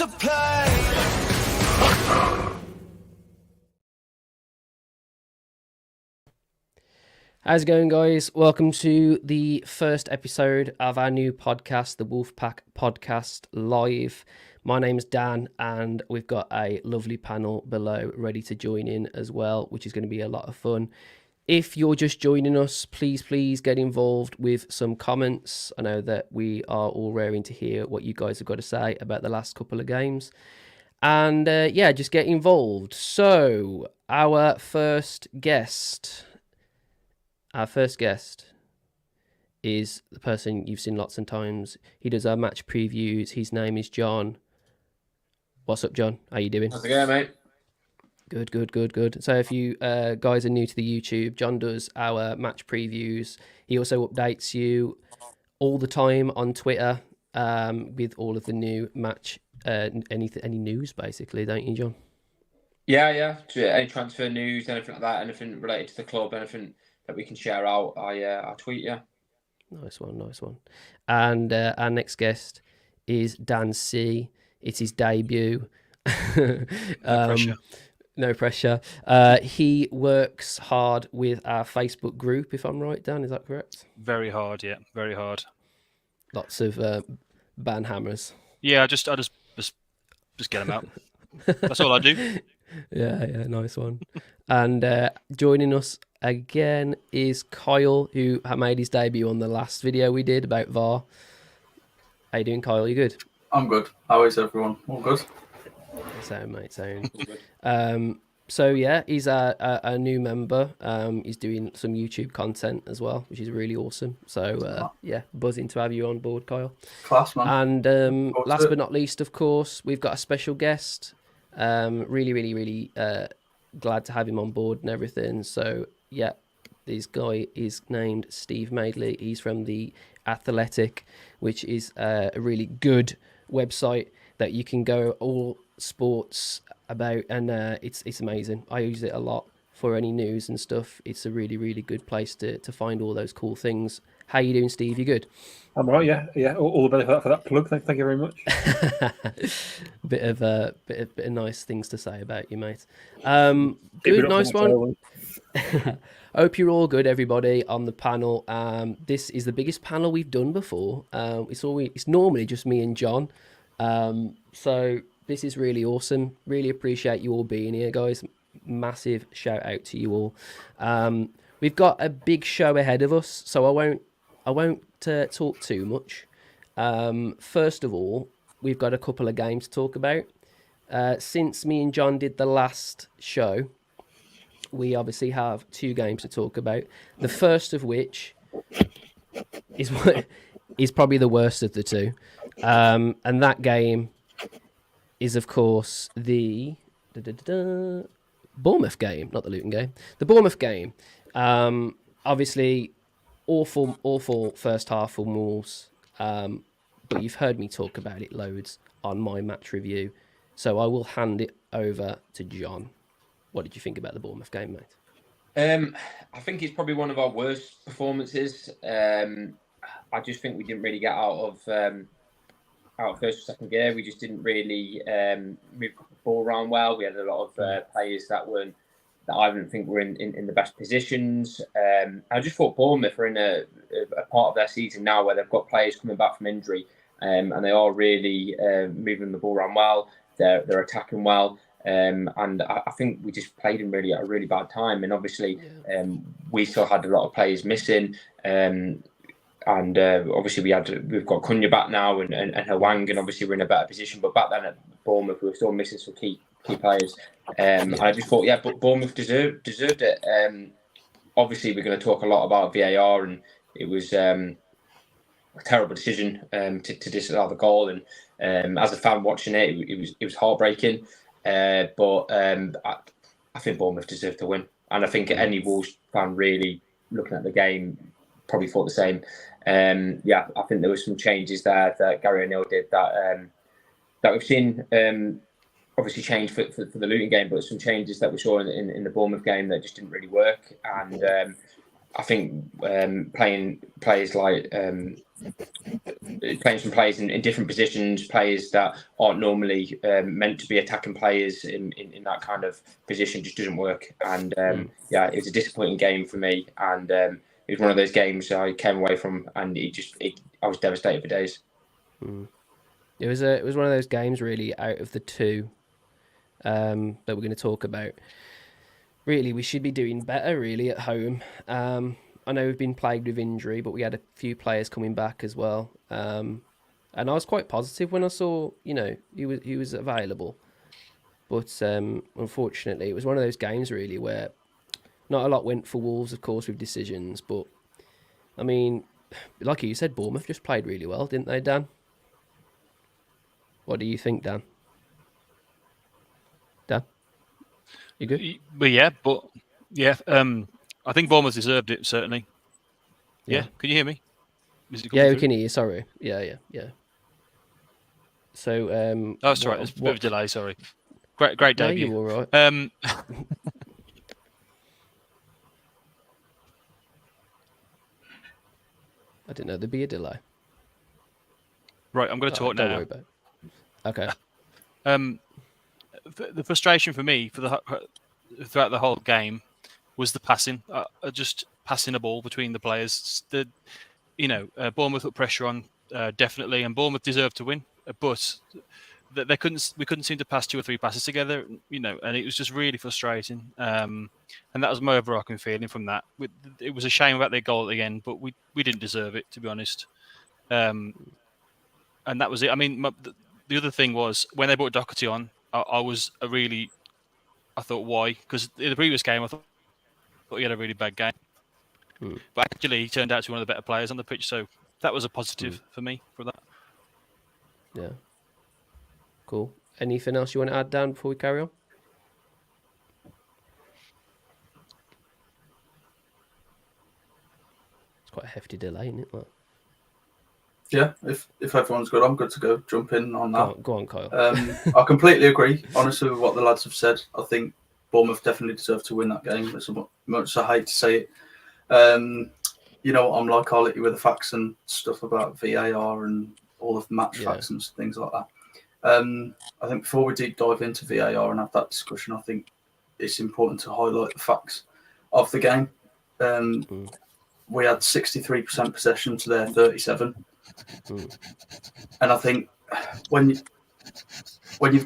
to play. How's it going, guys? Welcome to the first episode of our new podcast, the Wolfpack Podcast Live. My name's Dan, and we've got a lovely panel below ready to join in as well, which is going to be a lot of fun. If you're just joining us, please get involved with some comments. I know that we are all raring to hear what you guys have got to say about the last couple of games. And just get involved. So, our first guest is the person you've seen lots of times. He does our match previews. His name is John. What's up, John? How you doing? How's it going, mate? Good. So if you guys are new to the YouTube, John does our match previews. He also updates you all the time on Twitter with all of the new match, any news, basically, don't you, John? Yeah. Any transfer news, anything like that, anything related to the club, anything that we can share out, I tweet you. Nice one. And our next guest is Dan C. It's his debut. No pressure. He works hard with our Facebook group, if I'm right, Dan. Is that correct? Very hard, yeah. Very hard. Lots of ban hammers. Yeah, I just get them out. That's all I do. Yeah, nice one. And joining us again is Kyle, who made his debut on the last video we did about VAR. How you doing, Kyle? You good? I'm good. How is everyone? All good? Sound, mate, sound. So yeah, he's a new member. He's doing some YouTube content as well, which is really awesome. So buzzing to have you on board, Kyle. Class, man. And last but not least, of course, we've got a special guest. Really glad to have him on board and everything. So yeah, this guy is named Steve Madeley. He's from The Athletic, which is a really good website that you can go all sports about, and it's amazing. I use it a lot for any news and stuff. It's a really good place to find all those cool things. How you doing, Steve? You good? I'm all right, yeah. All the better for that plug. Thank you very much. bit of nice things to say about you, mate. Good, nice one. Hope you're all good, everybody on the panel. This is the biggest panel we've done before. It's normally just me and John. So this is really awesome. Really appreciate you all being here, guys. Massive shout out to you all. We've got a big show ahead of us, so I won't talk too much. First of all, we've got a couple of games to talk about. Since me and John did the last show, we obviously have two games to talk about. The first of which is probably the worst of the two. And that game is, of course, the Bournemouth game, not the Luton game. The Bournemouth game. Obviously, awful first half for Wolves. But you've heard me talk about it loads on my match review. So I will hand it over to John. What did you think about the Bournemouth game, mate? I think it's probably one of our worst performances. I just think we didn't really get out of first or second gear. We just didn't really move the ball around well. We had a lot of players that I didn't think were in the best positions. I just thought Bournemouth are in a part of their season now where they've got players coming back from injury, and they are really moving the ball around well. They're attacking well. And I think we just played them really at a really bad time. And obviously, we still had a lot of players missing. And obviously, we've got Cunha back now and Hwang, and obviously we're in a better position. But back then at Bournemouth, we were still missing some key players. And I just thought, but Bournemouth deserved it. Obviously, we're going to talk a lot about VAR, and it was a terrible decision to disallow the goal. And as a fan watching it, it was heartbreaking. But I think Bournemouth deserved to win, and I think any Wolves fan really looking at the game probably thought the same. I think there were some changes there that Gary O'Neill did that we've seen obviously change for the Luton game, but some changes that we saw in the Bournemouth game that just didn't really work. And I think playing players like playing some players in different positions, players that aren't normally meant to be attacking players in that kind of position just doesn't work. And yeah, it was a disappointing game for me. And it was one of those games I came away from, and I was devastated for days. It was one of those games really out of the two that we're going to talk about. Really, we should be doing better really at home. I know we've been plagued with injury, but we had a few players coming back as well. And I was quite positive when I saw, he was available. But unfortunately, it was one of those games really where not a lot went for Wolves, of course, with decisions. But I mean, like you said, Bournemouth just played really well, didn't they, Dan? What do you think, Dan? Dan? You good? I think Bournemouth deserved it, certainly. Yeah. Can you hear me? Yeah, we can hear you. Sorry. Yeah. So, oh, sorry. There's a bit of a delay. Sorry. Great debut. No, you're all right. I didn't know there'd be a delay. Right, I'm going to talk now. Don't worry about it. Okay. The frustration for me throughout the whole game was the passing. Just passing the ball between the players. Bournemouth put pressure on definitely, and Bournemouth deserved to win. But we couldn't seem to pass 2 or 3 passes together. And it was just really frustrating. And that was my overarching feeling from that. It was a shame about their goal at the end, but we didn't deserve it, to be honest. And that was it. I mean, the other thing was when they brought Doherty on, I thought, why? Because in the previous game, I thought he had a really bad game. But actually, he turned out to be one of the better players on the pitch, so that was a positive for me for that. Yeah. Cool. Anything else you want to add, Dan, before we carry on? It's quite a hefty delay, isn't it? Like... Yeah, if everyone's good, I'm good to go. Jump in on that. Go on, Kyle. I completely agree, honestly, with what the lads have said. I think Bournemouth definitely deserved to win that game. As much as I hate to say it. I'm like Carly with the facts and stuff about VAR and all of the match facts and things like that. I think before we deep dive into VAR and have that discussion, I think it's important to highlight the facts of the game. We had 63% possession to their 37%. And I think when you've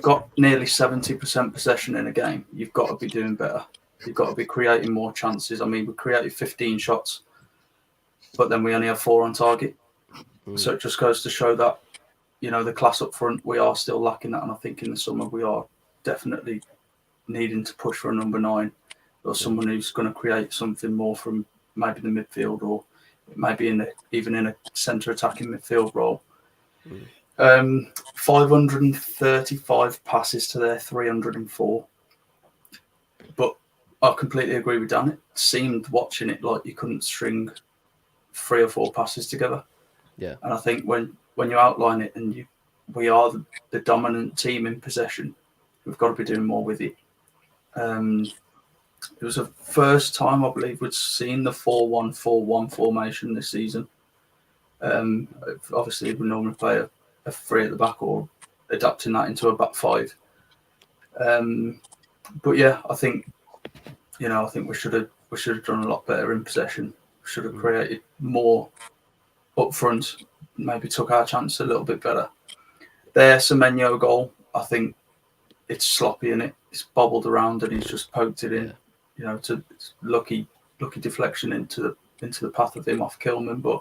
got nearly 70% possession in a game, you've got to be doing better. You've got to be creating more chances. I mean, we created 15 shots, but then we only have 4 on target. So it just goes to show that, the class up front, we are still lacking that. And I think in the summer, we are definitely needing to push for a number 9 or someone who's going to create something more from maybe the midfield or maybe even in a centre attacking midfield role. 535 passes to their 304. But I completely agree with Dan. It seemed watching it like you couldn't string 3 or 4 passes together. Yeah. And I think when you outline it and we are the dominant team in possession, we've got to be doing more with it. It was the first time I believe we'd seen the 4-1-4-1 formation this season. Obviously, we normally play a 3 at the back or adapting that into a back 5. But yeah, I think we should have done a lot better in possession. We should have created more up front. Maybe took our chance a little bit better. Their Semenyo goal, I think it's sloppy and it's bobbled around and he's just poked it in. To lucky deflection into the path of him off Kilman. But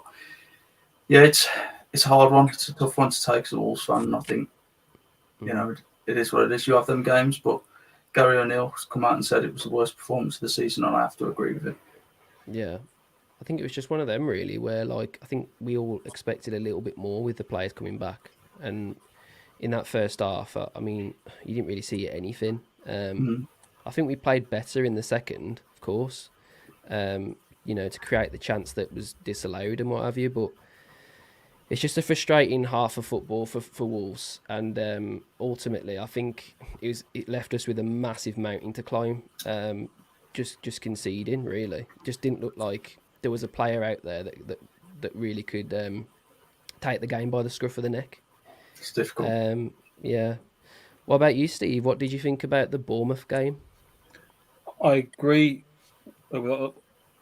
yeah, it's a hard one. It's a tough one to take as a Wolves fan. I think it is what it is. You have them games, but Gary O'Neill has come out and said it was the worst performance of the season, and I have to agree with him. Yeah. I think it was just one of them really where I think we all expected a little bit more with the players coming back. And in that first half, I mean, you didn't really see anything. I think we played better in the second, of course, to create the chance that was disallowed and what have you. But it's just a frustrating half of football for Wolves. And ultimately, I think it left us with a massive mountain to climb. Just conceding, really. Just didn't look like there was a player out there that really could take the game by the scruff of the neck. It's difficult. Yeah. What about you, Steve? What did you think about the Bournemouth game? I agree with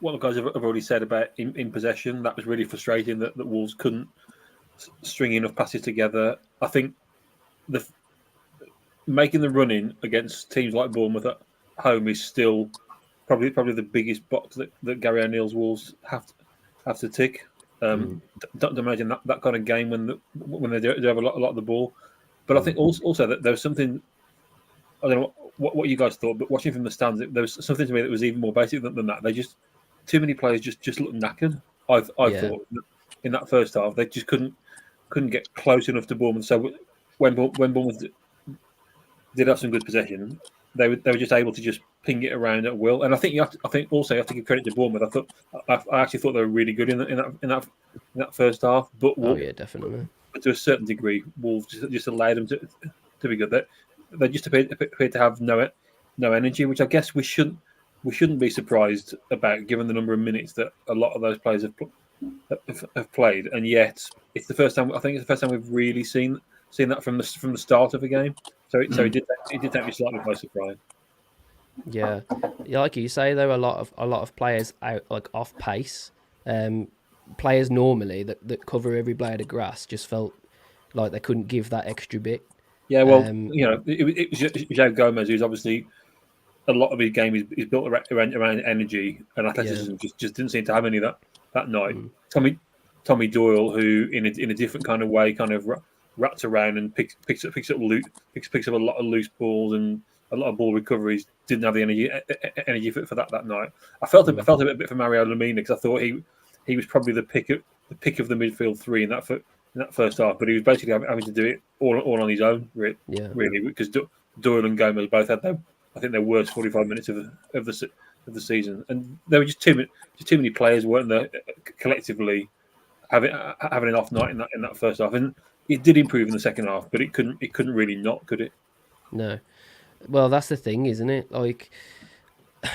what the guys have already said about in possession. That was really frustrating that Wolves couldn't string enough passes together. I think making the run-in against teams like Bournemouth at home is still probably the biggest box that Gary O'Neill's Wolves have to tick. Don't imagine that kind of game when they do have a lot of the ball. But I think also that there was something, I don't know what you guys thought, but watching from the stands, there was something to me that was even more basic than that. They just, too many players just looked knackered. I thought in that first half they just couldn't get close enough to Bournemouth. So when Bournemouth did have some good possession, they were just able to just ping it around at will. And I think you have to give credit to Bournemouth. I actually thought they were really good in that first half. But definitely. But to a certain degree, Wolves just allowed them to be good. They just appear to have no energy, which I guess we shouldn't be surprised about, given the number of minutes that a lot of those players have played. And yet, it's the first time we've really seen that from the start of a game. So it did take me slightly by surprise. Yeah, like you say, there were a lot of players out, like, off pace. Players normally that cover every blade of grass just felt like they couldn't give that extra bit. Yeah, well, it was João Gomez, who's obviously a lot of his game is built around energy and athleticism. Just didn't seem to have any of that night. Tommy Doyle, who in a different kind of way, kind of rats around and picks up a lot of loose balls and a lot of ball recoveries. Didn't have the energy for that night. I felt a bit for Mario Lemina, because I thought he was probably the pick of the midfield three in that first half, but he was basically having to do it all on his own, really, because Doyle and Gomez both had their worst 45 minutes of the season, and there were just too many players, weren't there, collectively having an off night in that first half. And it did improve in the second half, but it couldn't really not, could it? No. Well, that's the thing, isn't it? Like,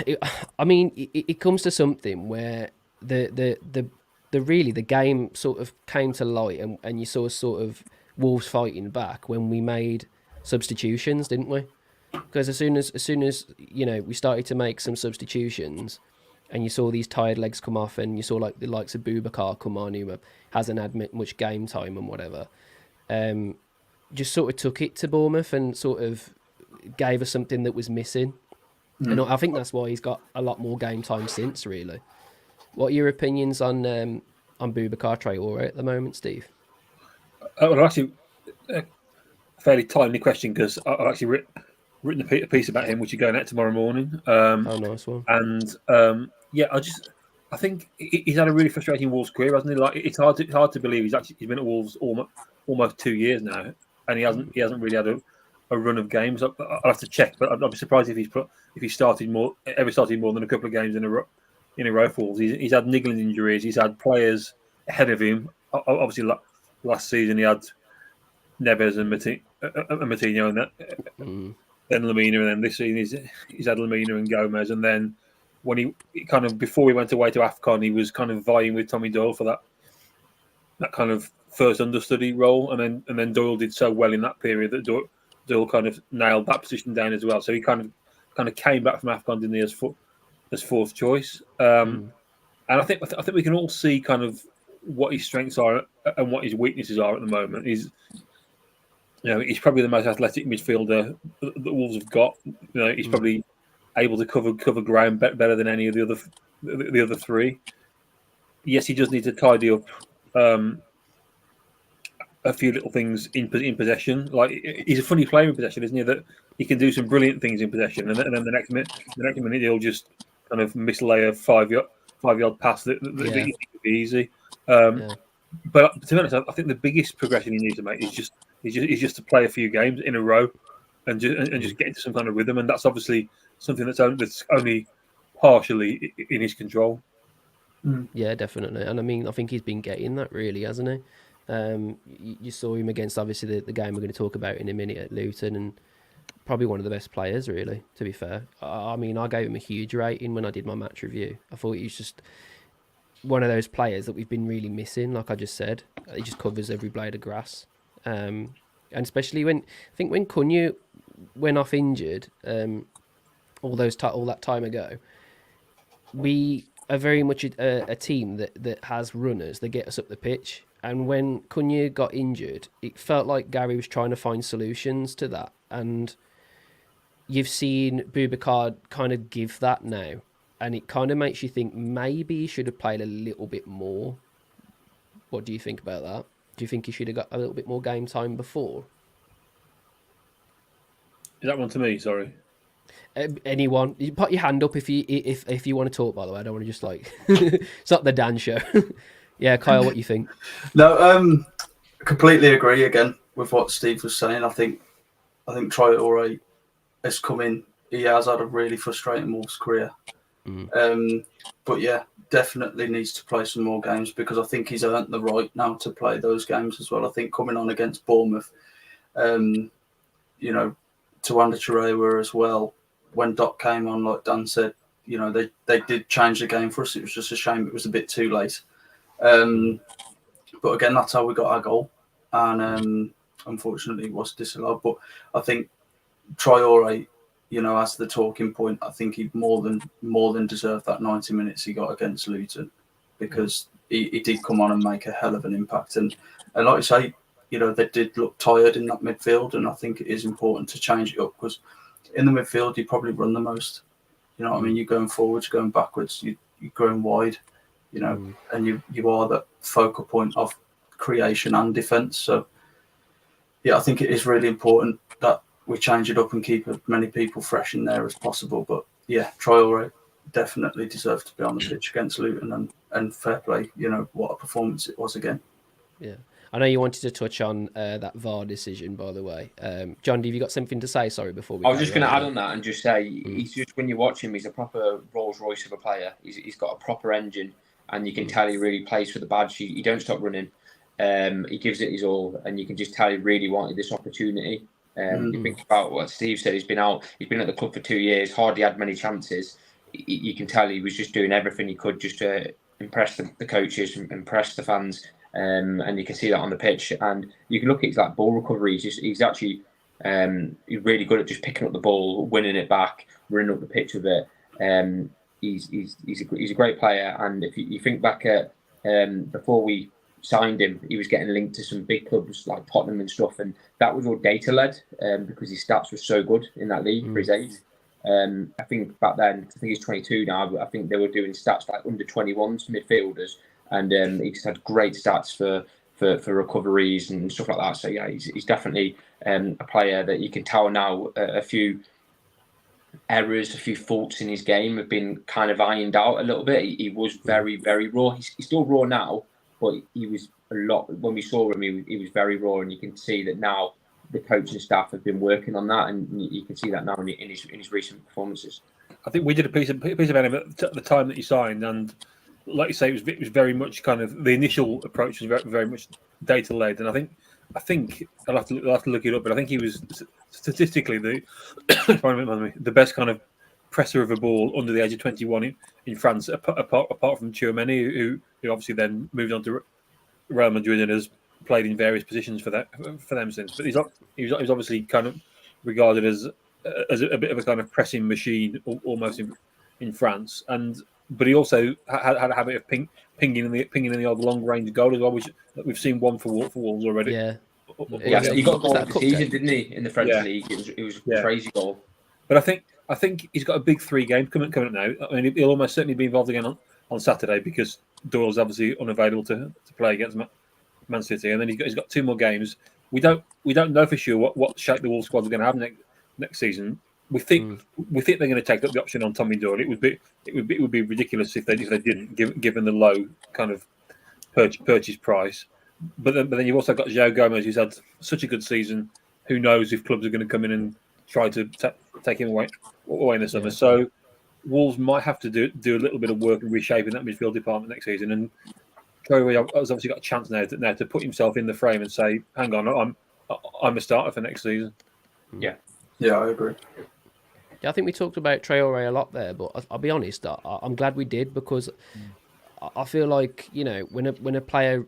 it comes to something where the game sort of came to light, and you saw sort of Wolves fighting back when we made substitutions, didn't we? Because as soon as we started to make some substitutions, and you saw these tired legs come off, and you saw like the likes of Boubacar come on, who hasn't had much game time and whatever, just sort of took it to Bournemouth and sort of gave us something that was missing. And I think that's why he's got a lot more game time since, really. What are your opinions on Boubacar Traoré at the moment, Steve? Well, actually, a fairly timely question, because I've actually written a piece about him, which is going out tomorrow morning. Nice one. And I think he's had a really frustrating Wolves career, hasn't he? Like, it's hard to believe he's been at Wolves almost 2 years now, and he hasn't really had a run of games. I'll have to check, but I'd be surprised if he started more than a couple of games in a row for Wolves. He's had niggling injuries. He's had players ahead of him. Obviously, last season he had Neves and Matinho, and then Lemina, and then this season he's had Lemina and Gomez. And then when he kind of, before we went away to AFCON, he was kind of vying with Tommy Doyle for that kind of first understudy role, and then Doyle did so well in that period that Doyle kind of nailed that position down as well. So he kind of came back from AFCON, didn't he, as fourth choice. And I think we can all see kind of what his strengths are and what his weaknesses are at the moment. He's probably the most athletic midfielder that Wolves have got. He's probably able to cover ground better than any of the other three. Yes, he does need to tidy up a few little things in possession. Like, he's a funny player in possession, isn't he? That he can do some brilliant things in possession, and then the next minute he'll just kind of mislay a 5-yard pass that would be easy. But to be honest, I think the biggest progression he needs to make is just to play a few games in a row and just get into some kind of rhythm, and that's obviously something that's only partially in his control. Yeah, definitely. And I think he's been getting that, really, hasn't he? You saw him against, obviously, the game we're going to talk about in a minute at Luton, and probably one of the best players, really, to be fair. I gave him a huge rating when I did my match review. I thought he was just one of those players that we've been really missing. Like I just said, he just covers every blade of grass, and especially when Cunha went off injured, all that time ago, we are very much a team that has runners that get us up the pitch. And when Cunha got injured, it felt like Gary was trying to find solutions to that. And you've seen Boubacar kind of give that now. And it kind of makes you think maybe he should have played a little bit more. What do you think about that? Do you think he should have got a little bit more game time before? Is that one to me? Sorry. Anyone, you put your hand up if you want to talk. By the way, I don't want to just like it's not the Dan show. Yeah, Kyle, what you think? No, completely agree again with what Steve was saying. I think Traoré has come in. He has had a really frustrating Wolves career. But yeah, definitely needs to play some more games because I think he's earned the right now to play those games as well. I think coming on against Bournemouth, to Ander Traoré as well. When Doc came on, like Dan said, they did change the game for us. It was just a shame it was a bit too late. But again, that's how we got our goal, and unfortunately, it was disallowed. But I think Traoré, as the talking point, I think he more than deserved that 90 minutes he got against Luton because he did come on and make a hell of an impact. And like you say, they did look tired in that midfield, and I think it is important to change it up because in the midfield you probably run the most. You know what I mean? You're going forwards, you're going backwards, you're going wide. And you are the focal point of creation and defence. So, yeah, I think it is really important that we change it up and keep as many people fresh in there as possible. But, yeah, Traoré definitely deserves to be on the pitch against Luton and fair play, what a performance it was again. Yeah. I know you wanted to touch on that VAR decision, by the way. John, have you got something to say? Sorry, before we. I was just going to add on that and just say, he's just when you watch him, he's a proper Rolls Royce of a player. He's got a proper engine. And you can tell he really plays for the badge. He don't stop running. He gives it his all, and you can just tell he really wanted this opportunity. You think about what Steve said. He's been at the club for 2 years, hardly had many chances. You can tell he was just doing everything he could just to impress the coaches, impress the fans, and you can see that on the pitch. And you can look at his ball recovery. He's actually he's really good at just picking up the ball, winning it back, running up the pitch with it. He's a great player, and if you think back at before we signed him, he was getting linked to some big clubs like Tottenham and stuff, and that was all data led because his stats were so good in that league for his age. I think back then, I think he's 22 now, but I think they were doing stats like under 21s midfielders, and he just had great stats for recoveries and stuff like that. So yeah, he's definitely a player that you can tell now a few errors, a few faults in his game have been kind of ironed out a little bit. He was very, very raw. He's still raw now, but he was a lot. When we saw him, he was very raw, and you can see that now the coaching staff have been working on that, and you can see that now in his recent performances. I think we did a piece about him at the time that he signed, and like you say, it was very much kind of the initial approach was very, very much data led, and I think I'll have to look it up, but I think he was statistically the best kind of presser of a ball under the age of 21 in France, apart from Tchouaméni, who obviously then moved on to Real Madrid and has played in various positions for them since. But he was obviously kind of regarded as a bit of a kind of pressing machine almost in France, but he also had a habit of pinging in the old long range goal as well, which we've seen one for Wolves already. Yeah. He got a goal this season, didn't he, in the French league? It was a crazy goal. But I think he's got a big 3 game coming up now. I mean, he'll almost certainly be involved again on Saturday because Doyle's obviously unavailable to play against Man City, and then he's got 2 more games. We don't know for sure what shape the Wolves squad are going to have next season. We think they're going to take up the option on Tommy Doyle. It would be ridiculous if they didn't, given the low kind of purchase price. But then you've also got João Gomez, who's had such a good season. Who knows if clubs are going to come in and try to take him away in the summer? Yeah. So Wolves might have to do a little bit of work in reshaping that midfield department next season. And Traoré has obviously got a chance now to put himself in the frame and say, "Hang on, I'm a starter for next season." Yeah, I agree. Yeah, I think we talked about Traoré a lot there, but I'll be honest, I'm glad we did because I feel like, when a player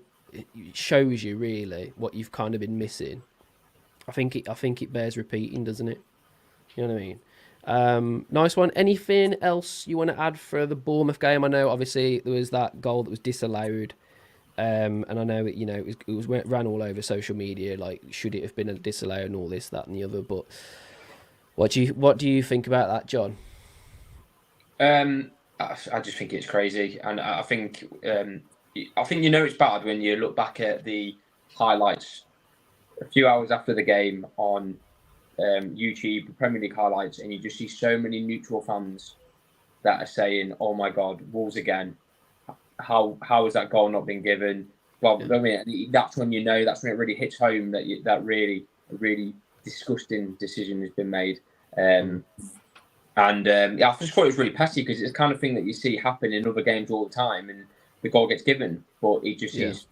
shows you really what you've kind of been missing, I think it bears repeating, doesn't it? You know what I mean? Nice one. Anything else you want to add for the Bournemouth game? I know obviously there was that goal that was disallowed, and I know it ran all over social media. Like, should it have been disallowed and all this, that, and the other? But what do you think about that, John? I just think it's crazy, and I think it's bad when you look back at the highlights a few hours after the game on YouTube, Premier League highlights, and you just see so many neutral fans that are saying, "Oh my God, Wolves again! How has that goal not been given?" Well, I mean, that's when that's when it really hits home that really disgusting decision has been made. I just thought it was really petty because it's the kind of thing that you see happen in other games all the time, and the goal gets given, but it just is.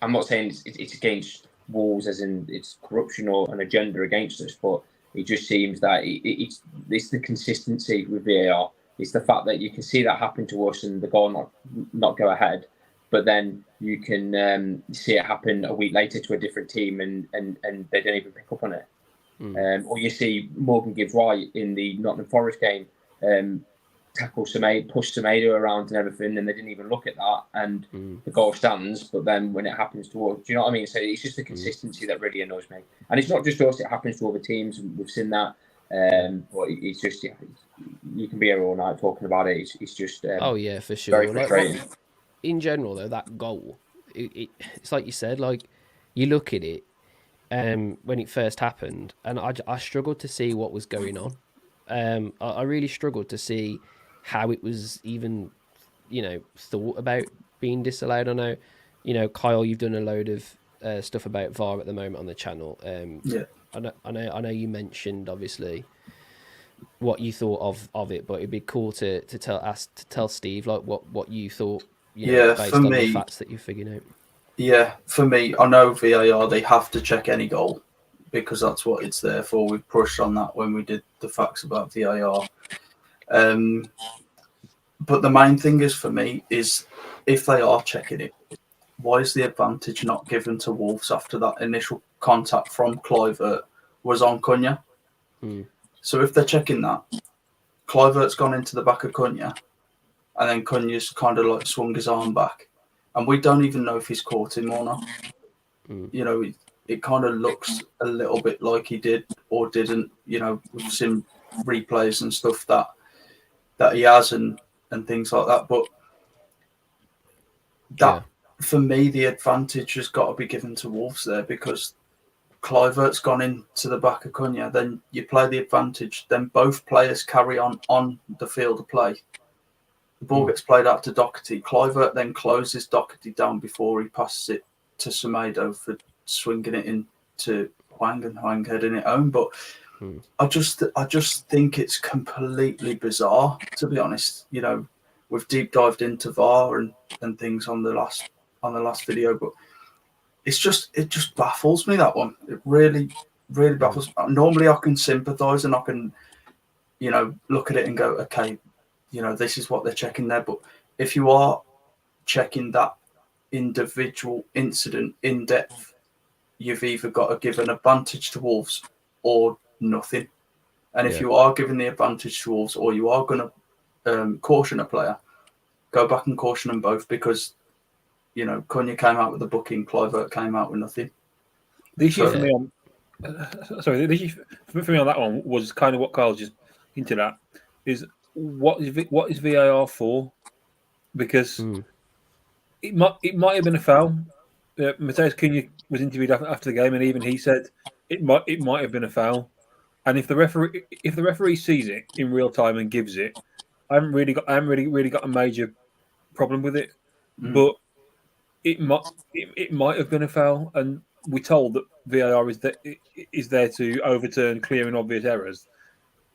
I'm not saying it's against Wolves as in it's corruption or an agenda against us, but it just seems that it's the consistency with VAR. It's the fact that you can see that happen to us and the goal not go ahead, but then you can see it happen a week later to a different team and they don't even pick up on it. Or you see Morgan Gibbs White in the Nottingham Forest game tackle Semedo, push Semedo around and everything, and they didn't even look at that, and the goal stands. But then when it happens to us, do you know what I mean? So it's just the consistency that really annoys me, and it's not just us; it happens to other teams. We've seen that, but it's just you can be here all night talking about it. It's just oh yeah, for sure. Very frustrating. In general, though, that goal, it's like you said, like you look at it. When it first happened, and I struggled to see what was going on. I really struggled to see how it was even, thought about being disallowed. I know, Kyle, you've done a load of stuff about VAR at the moment on the channel. Yeah. I know you mentioned obviously what you thought of it, but it'd be cool to tell Steve like what you thought, based on the facts that you're figuring out. Yeah, for me, I know VAR, they have to check any goal because that's what it's there for. We pushed on that when we did the facts about VAR. But the main thing is for me is if they are checking it, why is the advantage not given to Wolves after that initial contact from Kluivert was on Cunha? So if they're checking that, Kluivert's gone into the back of Cunha and then Cunha's kind of like swung his arm back. And we don't even know if he's caught him or not. It kind of looks a little bit like he did or didn't. We've seen replays and stuff that he has and things like that. But for me, the advantage has got to be given to Wolves there because Kluivert's gone into the back of Cunha. Then you play the advantage. Then both players carry on the field of play. The ball gets played out to Doherty. Kluivert then closes Doherty down before he passes it to Semedo for swinging it into Hwang and Hwang heading it home. But I just think it's completely bizarre, to be honest. We've deep dived into VAR and things on the last video, but it just baffles me, that one. It really, really baffles me. Normally I can sympathise and I can, look at it and go, okay, this is what they're checking there. But if you are checking that individual incident in depth, you've either got to give an advantage to Wolves or nothing. And if you are giving the advantage to Wolves or you are going to caution a player, go back and caution them both because, Cunha came out with a booking, Kluivert came out with nothing. The issue for me on that one was kind of what Carl just hinted at, is what is VAR for? Because it might have been a foul. Mateus Cunha was interviewed after the game, and even he said it might have been a foul. And if the referee sees it in real time and gives it, I haven't really got a major problem with it. But it might have been a foul, and we're told that VAR is there to overturn clear and obvious errors.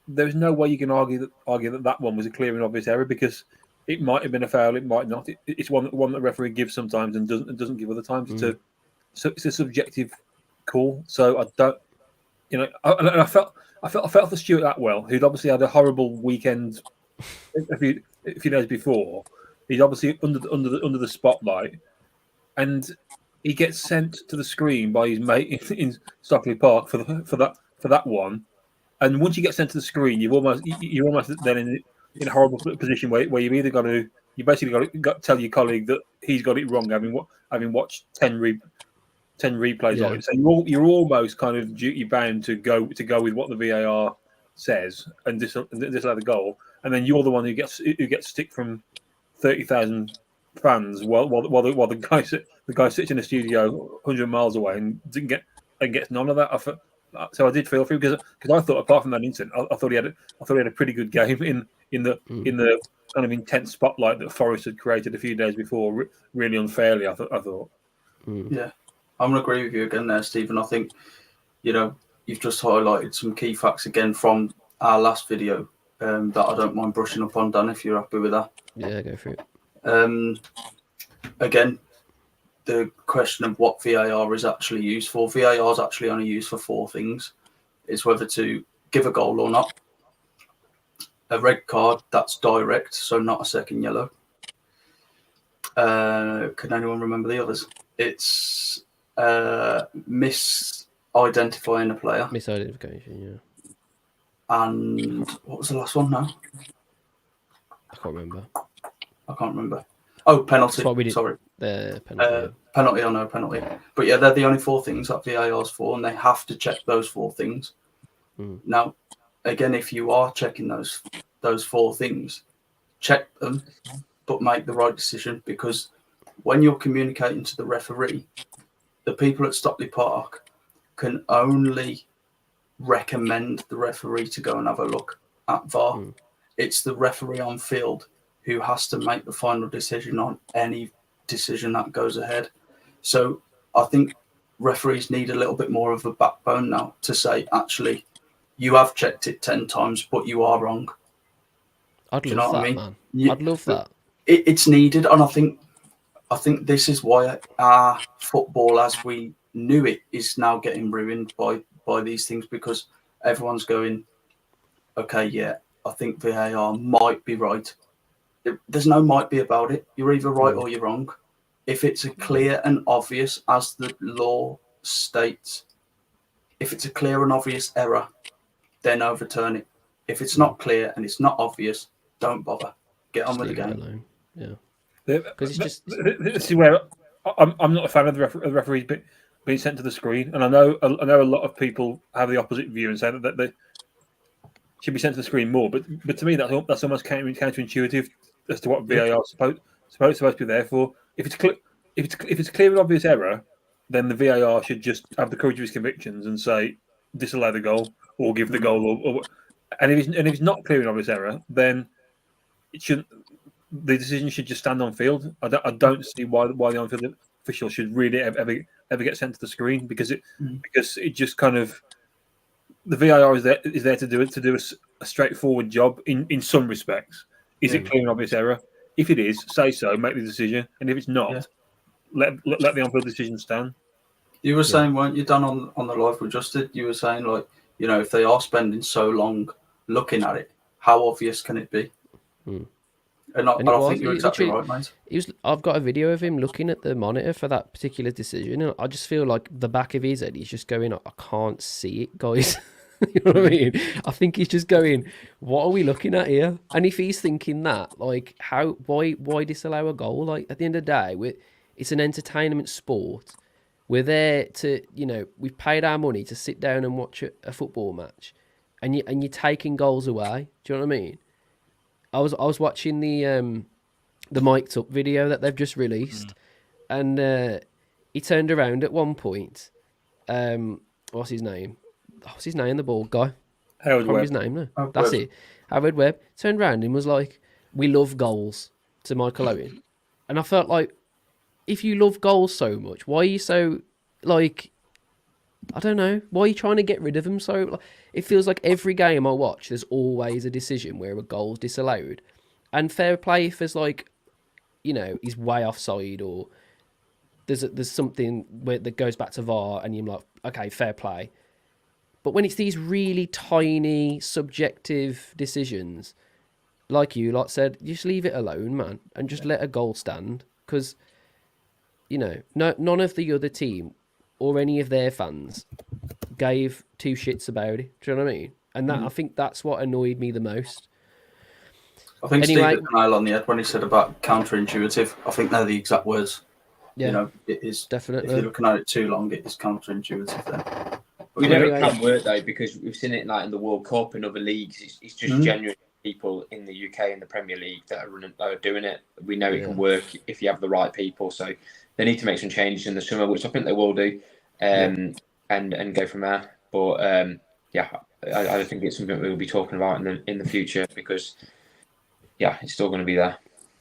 There's no way you can argue that one was a clear and obvious error because it might have been a foul, it might not. It's one that the referee gives sometimes and doesn't give other times. It's a subjective call. So I don't, I felt for Stuart Atwell, who'd obviously had a horrible weekend a few days before, He's obviously under the spotlight, and he gets sent to the screen by his mate in Stockley Park for that one. And once you get sent to the screen, you're almost then in a horrible position where you've either got to tell your colleague that he's got it wrong, having watched 10 replays of it. So you're almost kind of duty bound to go with what the VAR says and disallow the goal, and then you're the one who gets stick from 30,000 fans while the guy sits in the studio 100 miles away and gets none of that. So I did feel for him because I thought, apart from that incident, I thought he had a pretty good game in the kind of intense spotlight that Forest had created a few days before, really unfairly. I thought. Yeah, I'm gonna agree with you again there, Stephen. I think you've just highlighted some key facts again from our last video that I don't mind brushing up on, Dan, if you're happy with that. Yeah, go for it. Again, the question of what VAR is actually used for. VAR is actually only used for 4 things. It's whether to give a goal or not. A red card, that's direct, so not a second yellow. Can anyone remember the others? It's misidentifying a player. Misidentification, yeah. And what was the last one now? I can't remember. Oh, penalty. Sorry. The penalty. Penalty or no penalty. But yeah, they're the only 4 things that VAR's for, and they have to check those 4 things. Now, again, if you are checking those 4 things, check them, but make the right decision, because when you're communicating to the referee, the people at Stockley Park can only recommend the referee to go and have a look at VAR. It's the referee on field who has to make the final decision on any decision that goes ahead. So I think referees need a little bit more of a backbone now to say, actually, you have checked it 10 times, but you are wrong. I'd love that, man. I'd love that. It's needed, and I think this is why our football, as we knew it, is now getting ruined by these things, because everyone's going, okay, yeah, I think VAR might be right. There's no might be about it. You're either right or you're wrong. If it's a clear and obvious, as the law states, if it's a clear and obvious error, then overturn it. If it's not clear and it's not obvious, don't bother. Get on with the game. Yeah. Because it's just this is where I'm not a fan of the referees being sent to the screen, and I know a lot of people have the opposite view and say that they should be sent to the screen more. But to me, that's almost counterintuitive as to what VAR is supposed to be there for. If it's a clear and obvious error, then the VAR should just have the courage of his convictions and say disallow the goal or give the goal. And if it's not clear and obvious error, then it shouldn't. The decision should just stand on field. I don't see why the on-field official should really ever get sent to the screen, because it just kind of, the VAR is there to do a straightforward job in some respects. Is it clear and obvious error? If it is, say so, make the decision, and if it's not, let the on-field decision stand. You were saying, weren't you, Dan, on the live we just did? You were saying, like, if they are spending so long looking at it, how obvious can it be? And I think you're exactly right, mate. I've got a video of him looking at the monitor for that particular decision, and I just feel like the back of his head, he's just going, I can't see it, guys. You know what I mean? I think he's just going, what are we looking at here? And if he's thinking that, like, why disallow a goal? Like, at the end of the day, it's an entertainment sport. We're there to, we've paid our money to sit down and watch a football match, and you're taking goals away. Do you know what I mean? I was watching the mic'd up video that they've just released, and he turned around at one point. What's his name? What's his name? The bald guy. Howard Webb. His name now. That's it. Howard Webb turned around and was like, "We love goals," to Michael Owen, and I felt like, if you love goals so much, why are you so, like, I don't know, why are you trying to get rid of them? So, like, it feels like every game I watch, there's always a decision where a goal's disallowed. And fair play if there's, like, he's way offside, or there's something that goes back to VAR, and you're like, okay, fair play. But when it's these really tiny, subjective decisions, like you lot said, just leave it alone, man, and just let a goal stand. Because, none of the other team or any of their fans gave two shits about it. Do you know what I mean? And I think that's what annoyed me the most. I think Anyway, Steve hit the nail on the head when he said about counterintuitive. I think they're the exact words. Yeah, it is definitely. If you're looking at it too long, it is counterintuitive then. We know it can work though, because we've seen it like in the World Cup and other leagues. It's just genuine people in the UK and the Premier League that are doing it. We know it can work if you have the right people. So they need to make some changes in the summer, which I think they will do, and go from there. But I think it's something we'll be talking about in the future, because it's still going to be there.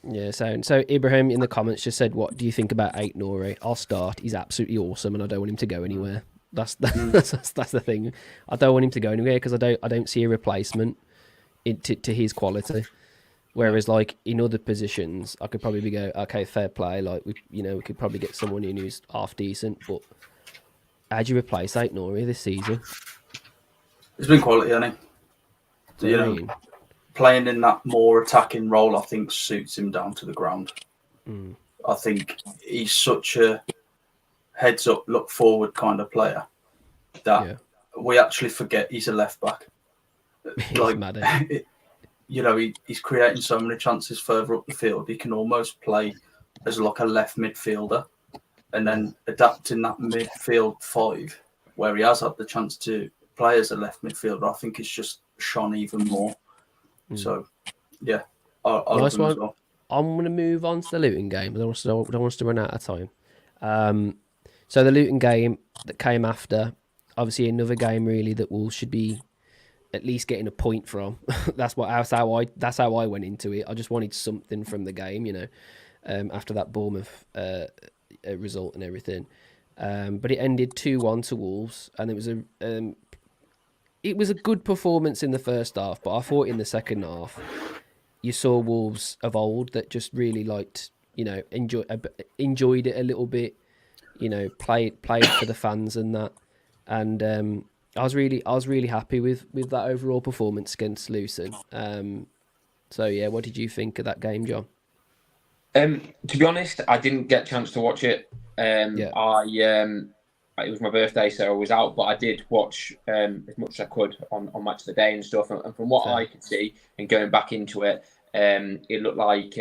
Yeah, so Ibrahim in the comments just said, "What do you think about Ait Nouri?" I'll start. He's absolutely awesome, and I don't want him to go anywhere. That's the thing. I don't want him to go anywhere because I don't see a replacement to his quality. Whereas like in other positions, I could probably go, okay, fair play. Like we could probably get someone in who's half decent. But how do you replace Ait Nouri this season? It's been quality, hasn't it? Playing in that more attacking role, I think, suits him down to the ground. I think he's such a heads up, look forward kind of player that we actually forget he's a left back. Like, he's creating so many chances further up the field. He can almost play as like a left midfielder, and then adapting that midfield five where he has had the chance to play as a left midfielder, I think it's just shone even more. So, I'll nice one. Well. I'm going to move on to the Luton game. I don't want us to run out of time. So the Luton game that came after, obviously another game really that Wolves should be at least getting a point from. That's how I went into it. I just wanted something from the game, after that Bournemouth result and everything. But it ended 2-1 to Wolves, and it was a good performance in the first half, but I thought in the second half you saw Wolves of old that just really liked, enjoyed it a little bit, played for the fans and that, and I was really happy with that overall performance against Luton. What did you think of that game, John? To be honest, I didn't get a chance to watch it. It was my birthday, so I was out, but I did watch as much as I could on Match of the Day and stuff. And from what I could see, and going back into it, it looked like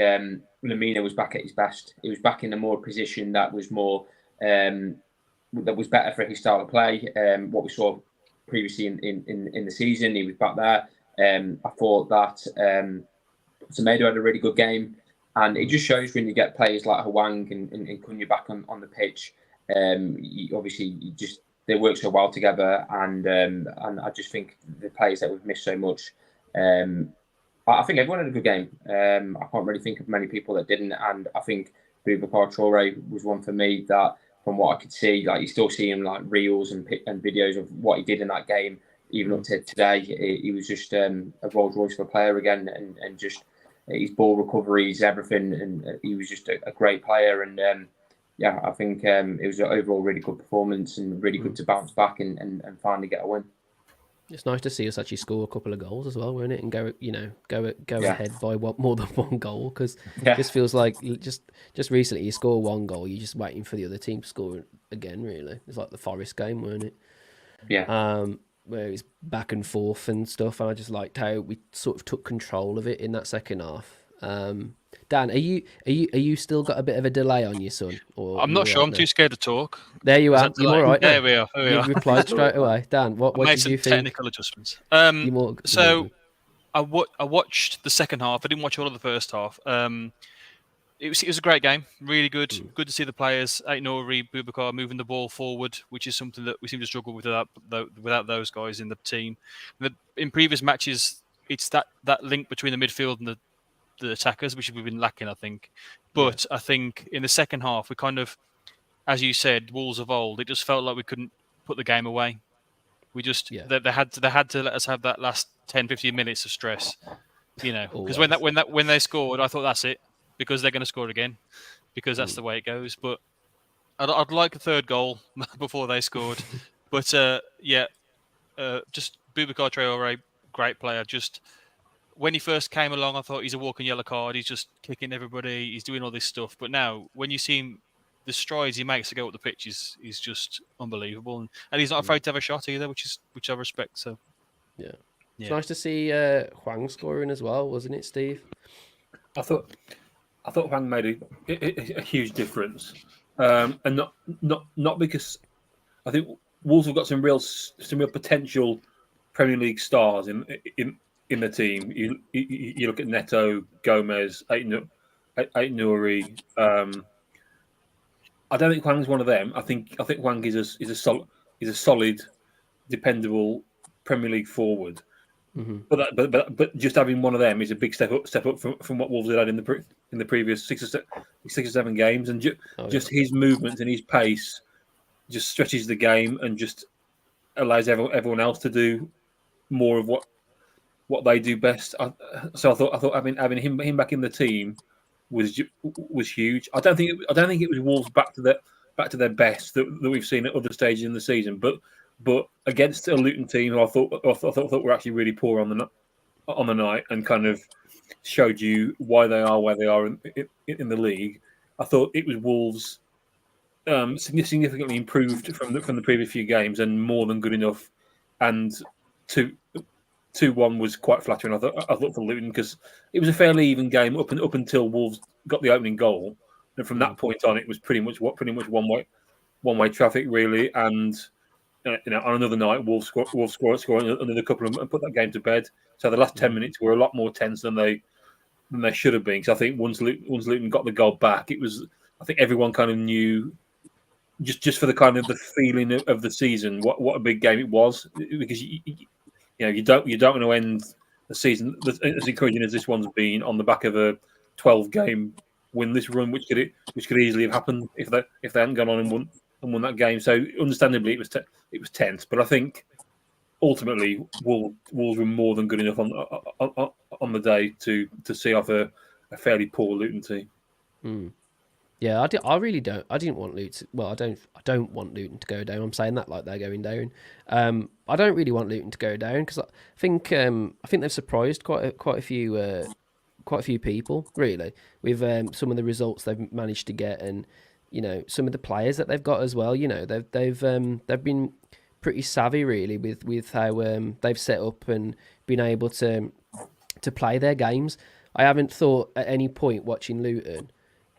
Lamina was back at his best. He was back in a more position that was more that was better for his style of play. What we saw previously in the season, he was back there. I thought that Semedo had a really good game, and it just shows when you get players like Hwang and Cunha back on the pitch. They work so well together, and I just think the players that we've missed so much. I think everyone had a good game. I can't really think of many people that didn't, and I think Boubacar Traoré was one for me that, from what I could see, like you still see him like reels and videos of what he did in that game, even up to today. He was just a Rolls Royce of a player again, and just his ball recoveries, everything, and he was just a great player. And I think it was an overall really good performance and really good to bounce back and finally get a win. It's nice to see us actually score a couple of goals as well, wasn't it? And go ahead by more than one goal, because it just feels like just recently you score one goal, you're just waiting for the other team to score again. Really, it's like the Forest game, weren't it? Yeah. Where it's back and forth and stuff, and I just liked how we sort of took control of it in that second half. Dan, are you still got a bit of a delay on you, son? Or I'm not sure. I'm too scared to talk. There you are. You're all right. There we are. You replied straight away. Dan, what did you think? Technical adjustments. I watched the second half. I didn't watch all of the first half. It was a great game. Really good. Good to see the players, Ait Nouri, Boubacar, moving the ball forward, which is something that we seem to struggle with without those guys in the team. In previous matches, it's that link between the midfield and the attackers, which we've been lacking, I think. But I think in the second half, we kind of, as you said, Wolves of old, it just felt like we couldn't put the game away. We just they had to let us have that last 10-15 minutes of stress, because when they scored, I thought that's it, because they're going to score again, because that's the way it goes. But I'd like a third goal before they scored. But just Boubacar Traoré, great player. Just when he first came along, I thought he's a walking yellow card. He's just kicking everybody. He's doing all this stuff. But now, when you see him, the strides he makes to go up the pitch is just unbelievable. And he's not afraid to have a shot either, which I respect. So yeah. It's nice to see Hwang scoring as well, wasn't it, Steve? I thought Hwang made a huge difference, and not because I think Wolves have got some real potential Premier League stars in the team. You look at Neto, Gomez, Ait-Nouri. I don't think Hwang's one of them. I think Hwang is a solid, dependable Premier League forward. Mm-hmm. But just having one of them is a big step up from what Wolves had in the previous 6 or 7 games, and just his movement and his pace just stretches the game and just allows everyone else to do more of what they do best. So I thought having him back in the team was huge. I don't think it was Wolves back to their best that we've seen at other stages in the season, but against a Luton team who I thought were actually really poor on the night and kind of showed you why they are where they are in the league. I thought it was Wolves significantly improved from the previous few games and more than good enough. And 2-1 was quite flattering. I thought for Luton, because it was a fairly even game up until Wolves got the opening goal, and from that point on, it was pretty much one way traffic really. And on another night, Wolves scored another couple and put that game to bed. So the last 10 minutes were a lot more tense than they should have been. Because I think once Luton got the goal back, I think everyone kind of knew, just for the kind of the feeling of the season, what a big game it was. Because you don't want to end the season as encouraging as this one's been on the back of a 12-game winless run, which could easily have happened if they hadn't gone on and won that game. So understandably, it was tense. But I think ultimately Wolves were more than good enough on the day to see off a fairly poor Luton team. Mm. Yeah, I really don't. I didn't want Luton. Well, I don't want Luton to go down. I'm saying that like they're going down. I don't really want Luton to go down because I think they've surprised quite a few people really with some of the results they've managed to get, and some of the players that they've got as well. They've been pretty savvy really with how they've set up and been able to play their games. I haven't thought at any point watching Luton,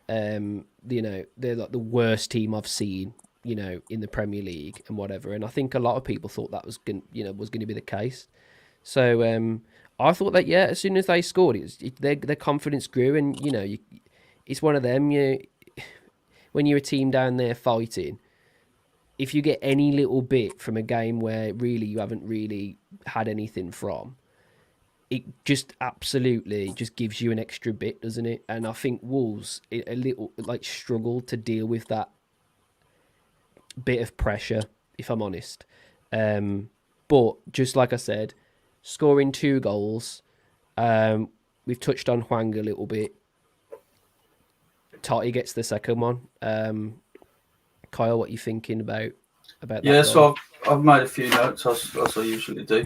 they're like the worst team I've seen, in the Premier League and whatever. And I think a lot of people thought that was going to be the case. So I thought that as soon as they scored, their confidence grew, and it's one of them. When you're a team down there fighting, if you get any little bit from a game where really you haven't really had anything from, it just absolutely just gives you an extra bit, doesn't it? And I think Wolves a little struggled to deal with that bit of pressure, if I'm honest. But just like I said, scoring 2 goals, we've touched on Hwang a little bit. Totti gets the second one. Kyle, what are you thinking about that? Yeah, goal? so I've made a few notes as I usually do.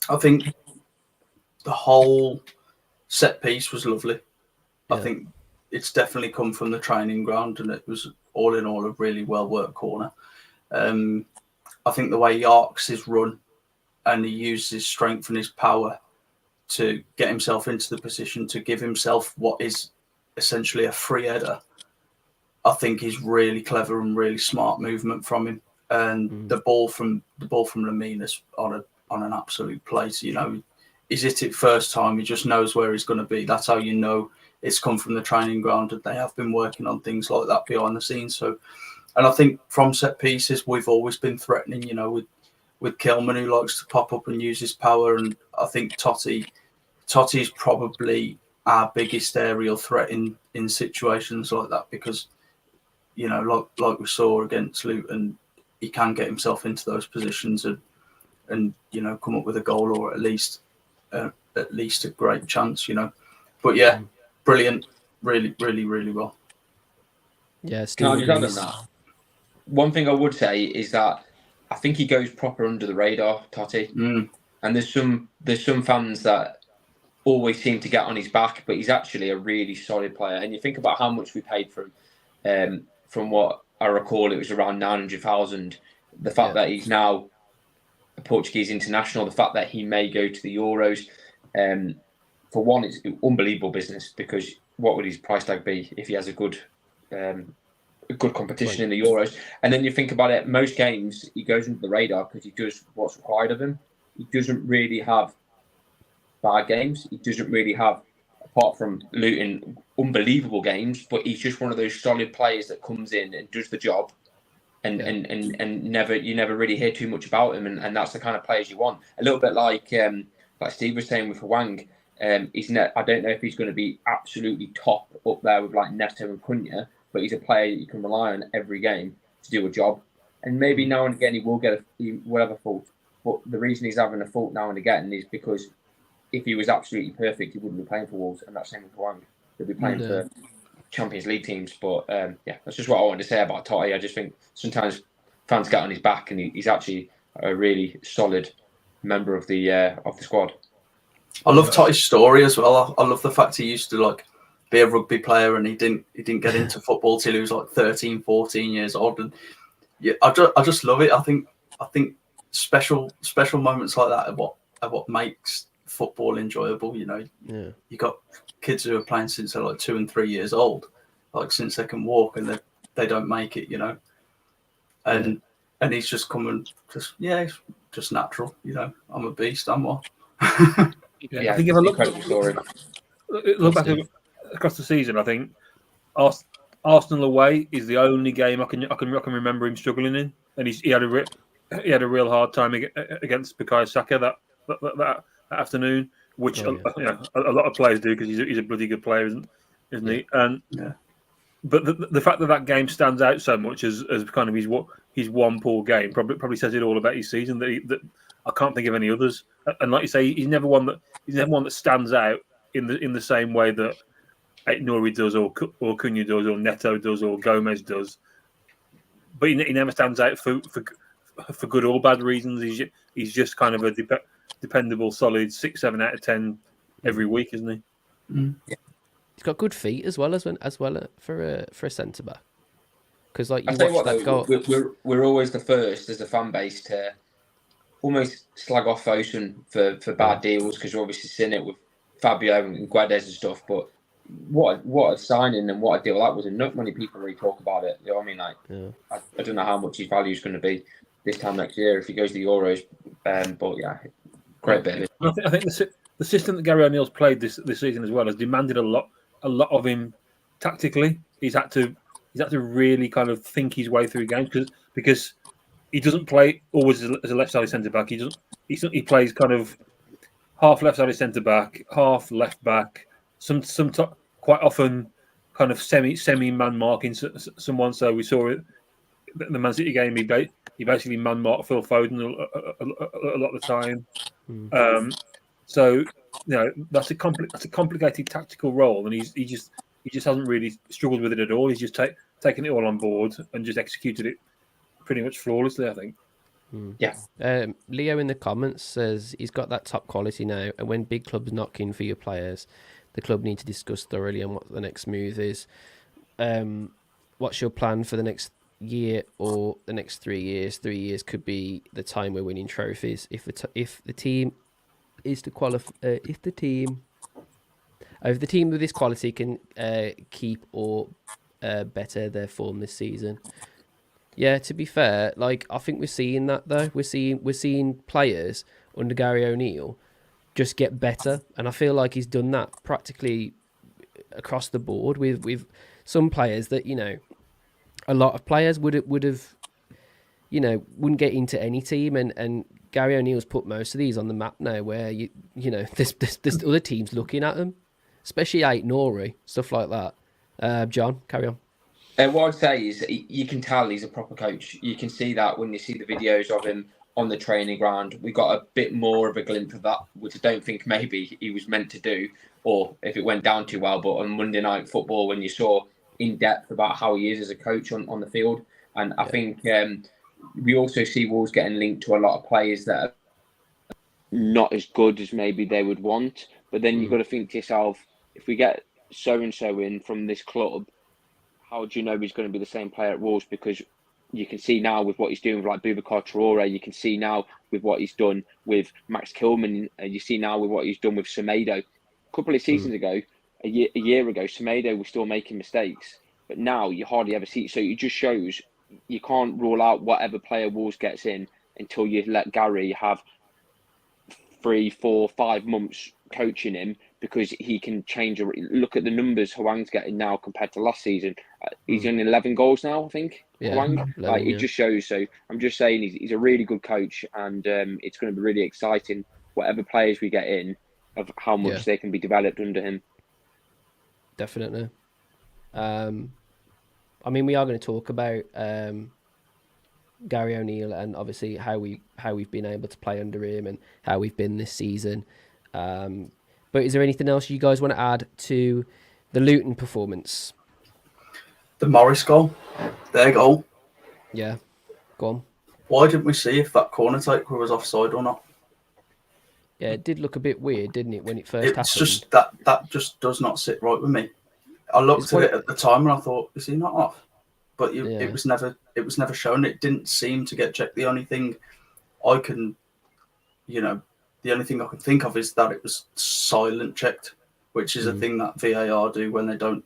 I think the whole set piece was lovely. Yeah. I think it's definitely come from the training ground, and it was all in all a really well worked corner. I think the way he arcs his run and he uses his strength and his power to get himself into the position to give himself what is essentially a free header, I think is really clever and really smart movement from him. And the ball from Lemina's on an absolute place. He's hit it first time. He just knows where he's going to be. That's how you know it's come from the training ground, and they have been working on things like that behind the scenes. So, and I think from set pieces, we've always been threatening. With Kilman, who likes to pop up and use his power, and I think Totti is probably our biggest aerial threat in situations like that, because like we saw against Luton, he can get himself into those positions and come up with a goal, or at least a great chance. But yeah, brilliant, really, really, really well. Yeah, Can I just add on that? One thing I would say is that I think he goes proper under the radar, Totti. And there's some fans that always seem to get on his back, but he's actually a really solid player. And you think about how much we paid for him. From what I recall, it was around 900,000. The fact that he's now a Portuguese international, the fact that he may go to the Euros, for one, it's unbelievable business, because what would his price tag be if he has a good competition in the Euros? And then you think about it, most games he goes into the radar because he does what's required of him. He doesn't really have bad games. He doesn't really have, apart from Luton, unbelievable games, but he's just one of those solid players that comes in and does the job, and you never really hear too much about him, and that's the kind of players you want. A little bit like Steve was saying with Hwang. I don't know if he's going to be absolutely top up there with like Neto and Cunha, but he's a player that you can rely on every game to do a job. And maybe now and again he will have a fault, but the reason he's having a fault now and again is because if he was absolutely perfect, he wouldn't be playing for Wolves, and that's same with Hwang. He'll be playing for Champions League teams. But that's just what I wanted to say about Totti. I just think sometimes fans get on his back, and he's actually a really solid member of the squad. I love Totti's story as well. I love the fact he used to be a rugby player, and he didn't get into football till he was 13, 14 years old. And yeah, I just love it. I think special moments like that are what makes football enjoyable. You got kids who are playing since they're 2 and 3 years old, since they can walk, and they don't make it. And he's just coming, it's just natural. I'm a beast. I'm what. I think if I look back Steve. across the season, I think Arsenal away is the only game I can remember him struggling in, and he had a real hard time against Bukayo Saka that afternoon, which a lot of players do, because he's a bloody good player, isn't he? And but the fact that game stands out so much as kind of his one poor game probably says it all about his season. That I can't think of any others. And like you say, he's never one that stands out in the same way that Nori does, or Cunha does, or Neto does, or Gomez does. But he never stands out for good or bad reasons. He's just kind of a dependable, solid 6, 7 out of 10 every week, isn't he? Mm. Yeah. He's got good feet as well for a centre back. Because you watch that goal. We're always the first as a fan base to almost slag off Fosun for bad deals, because you're obviously seeing it with Fabio and Guedes and stuff. But what a signing and what a deal that was, and not many people really talk about it. You know what I mean? I don't know how much his value is going to be this time next year if he goes to the Euros. But yeah, great bit. I think the system that Gary O'Neill's played this season as well has demanded a lot of him tactically. He's had to really kind of think his way through games, because he doesn't play always as a left-sided centre-back. He plays kind of half left-sided centre-back, half left-back, quite often kind of semi man marking someone. So we saw it the Man City game. He basically man marked Phil Foden a lot of the time. So that's a complicated tactical role, and he just hasn't really struggled with it at all. He's just taken it all on board and just executed it pretty much flawlessly, I think. Yeah. Leo in the comments says he's got that top quality now, and when big clubs knock in for your players, the club need to discuss thoroughly on what the next move is. What's your plan for the next year or the next 3 years? 3 years could be the time we're winning trophies. If the team is to qualify, if the team with this quality can keep or better their form this season. Yeah, to be fair, I think we're seeing that though. We're seeing players under Gary O'Neill just get better, and I feel like he's done that practically across the board with some players that a lot of players would have wouldn't get into any team, and Gary O'Neill's put most of these on the map now, where there's other teams looking at them, especially Nori, stuff like that. John, carry on. What I'd say is you can tell he's a proper coach. You can see that when you see the videos of him on the training ground. We got a bit more of a glimpse of that, which I don't think maybe he was meant to do, or if it went down too well. But on Monday Night Football, when you saw in depth about how he is as a coach on the field, and I think we also see Wolves getting linked to a lot of players that not as good as maybe they would want. But then you've got to think to yourself, if we get so and so in from this club, how do you know he's going to be the same player at Wolves? Because you can see now with what he's doing with like Boubacar Traore, you can see now with what he's done with Max Kilman, you see now with what he's done with Semedo. A couple of seasons ago, a year ago, Semedo was still making mistakes, but now you hardly ever see it. So it just shows you can't rule out whatever player Wolves gets in until you let Gary have 3, 4, 5 months coaching him, because he can change. Look at the numbers Hwang's getting now compared to last season. He's in 11 goals now, I think. Yeah, Hwang. 11, It just shows. So I'm just saying he's a really good coach, and it's going to be really exciting, whatever players we get in, of how much they can be developed under him. Definitely. I mean, we are going to talk about Gary O'Neill and obviously how we've been able to play under him and how we've been this season. But is there anything else you guys want to add to the Luton performance? The Morris goal, their goal. Yeah, go on. Why didn't we see if that corner taker was offside or not? Yeah, it did look a bit weird, didn't it, when it first happened? It's just that just does not sit right with me. I looked at it at the time and I thought, is he not off? But it was never shown. It didn't seem to get checked. The only thing I can think of is that it was silent checked, which is a thing that VAR do when they don't,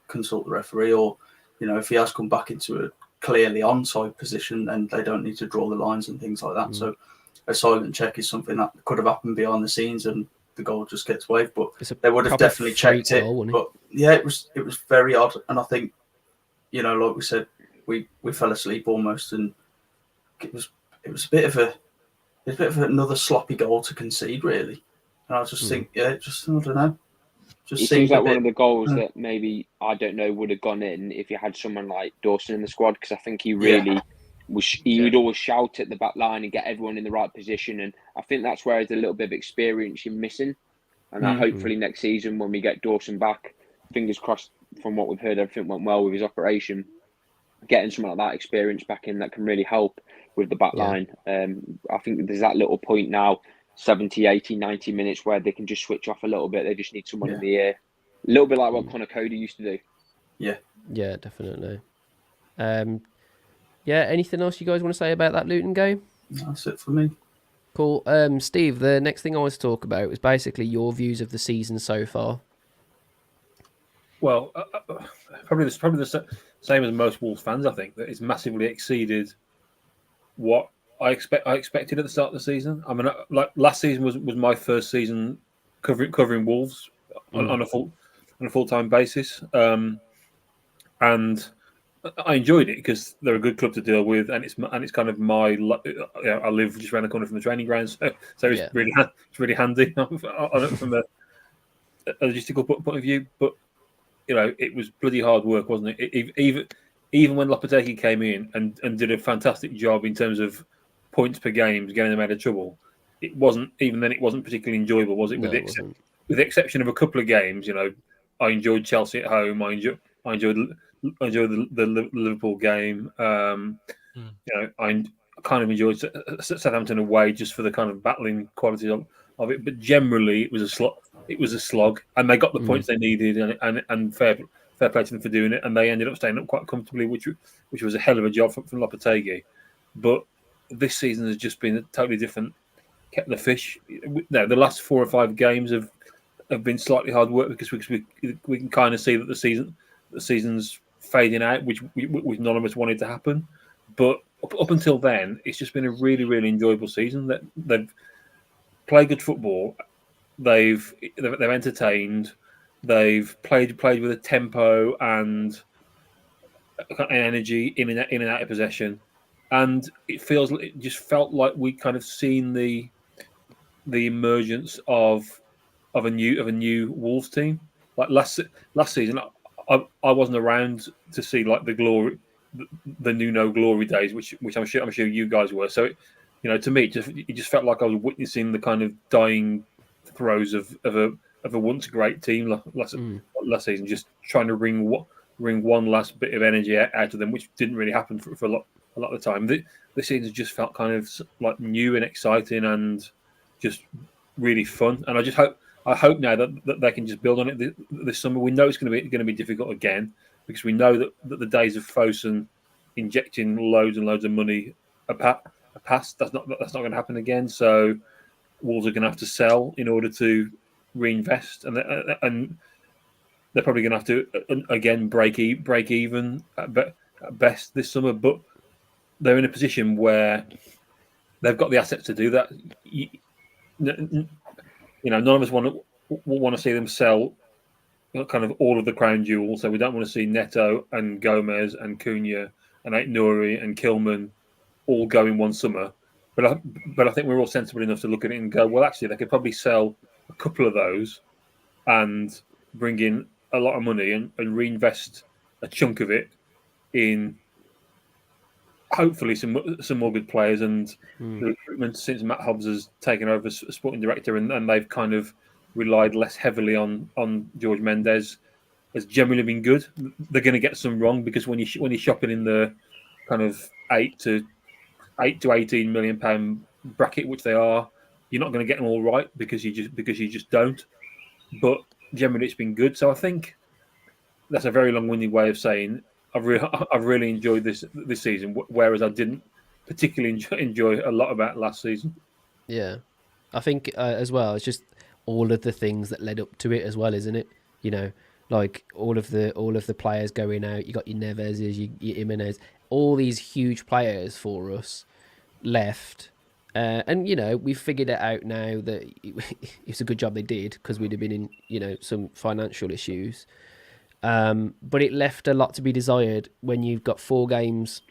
consult the referee, or, if he has come back into a clearly onside position, then they don't need to draw the lines and things like that. So a silent check is something that could have happened behind the scenes and the goal just gets waved, but they would have definitely checked it. But yeah, it was very odd, and I think, like we said, we fell asleep almost, and it was a bit of another sloppy goal to concede, really. And I just think, I don't know. It seems like one of the goals that maybe, I don't know, would have gone in if you had someone like Dawson in the squad, because I think he really he would always shout at the back line and get everyone in the right position. And I think that's where there's a little bit of experience you're missing. And hopefully next season, when we get Dawson back, fingers crossed, from what we've heard, everything went well with his operation. Getting someone like that experience back in, that can really help with the back line. I think there's that little point now, 70, 80, 90 minutes, where they can just switch off a little bit. They just need someone in the air. A little bit like what Connor Cody used to do. Yeah, definitely. Anything else you guys want to say about that Luton game? That's it for me. Cool. Steve, the next thing I want to talk about is basically your views of the season so far. Well, probably the same as most Wolves fans. I think that it's massively exceeded what I expected at the start of the season. I mean, like last season was my first season covering Wolves on a full-time basis, and I enjoyed it because they're a good club to deal with, and it's kind of my. I live just around the corner from the training grounds, so it's really handy from a logistical point of view. But it was bloody hard work, wasn't it? Even when Lopetegui came in and did a fantastic job in terms of points per game, getting them out of trouble, it wasn't particularly enjoyable, was it? No, With the exception of a couple of games, I enjoyed Chelsea at home. I enjoyed the Liverpool game. I kind of enjoyed Southampton away just for the kind of battling quality of it. But generally, it was a slog, and they got the points they needed, and fair play to them for doing it. And they ended up staying up quite comfortably, which was a hell of a job from Lopetegui. But this season has just been totally different. Kept the fish. No, the last 4 or 5 games have been slightly hard work because we can kind of see that the season's fading out, which none of us wanted to happen. But up until then, it's just been a really, really enjoyable season. That they've played good football. They've entertained. They've played with a tempo and energy in and out of possession, and it just felt like we kind of seen the emergence of a new Wolves team. Like last season, I wasn't around to see like the Nuno glory days, which I'm sure you guys were. So, to me, it just felt like I was witnessing the kind of dying throes of a once great team last season, just trying to wring one last bit of energy out of them, which didn't really happen for a lot of the time. This season just felt kind of like new and exciting, and just really fun. And I hope now that they can just build on it this summer. We know it's going to be difficult again because we know that the days of Fosun injecting loads and loads of money are past. That's not going to happen again. So Wolves are going to have to sell in order to reinvest, and they're probably going to have to again break even at best this summer. But they're in a position where they've got the assets to do that. None of us want to see them sell kind of all of the crown jewels. So we don't want to see Neto and Gomez and Cunha and Aït-Nouri and Kilman all go in one summer. But I think we're all sensible enough to look at it and go, well, actually, they could probably sell a couple of those and bring in a lot of money and reinvest a chunk of it in hopefully some more good players and the recruitment since Matt Hobbs has taken over as sporting director and they've kind of relied less heavily on George Mendes has generally been good. They're going to get some wrong because when you're shopping in the kind of 8 to 18 million pound bracket, which they are, you're not going to get them all right because you just don't. But generally, it's been good. So I think that's a very long-winded way of saying I've really enjoyed this season, whereas I didn't particularly enjoy a lot about last season. Yeah, I think as well, it's just all of the things that led up to it as well, isn't it? Like all of the players going out. You got your Neves, your Jimenez, all these huge players for us left. And we've figured it out now that it's a good job they did because we'd have been in some financial issues. But it left a lot to be desired when you've got 4 games.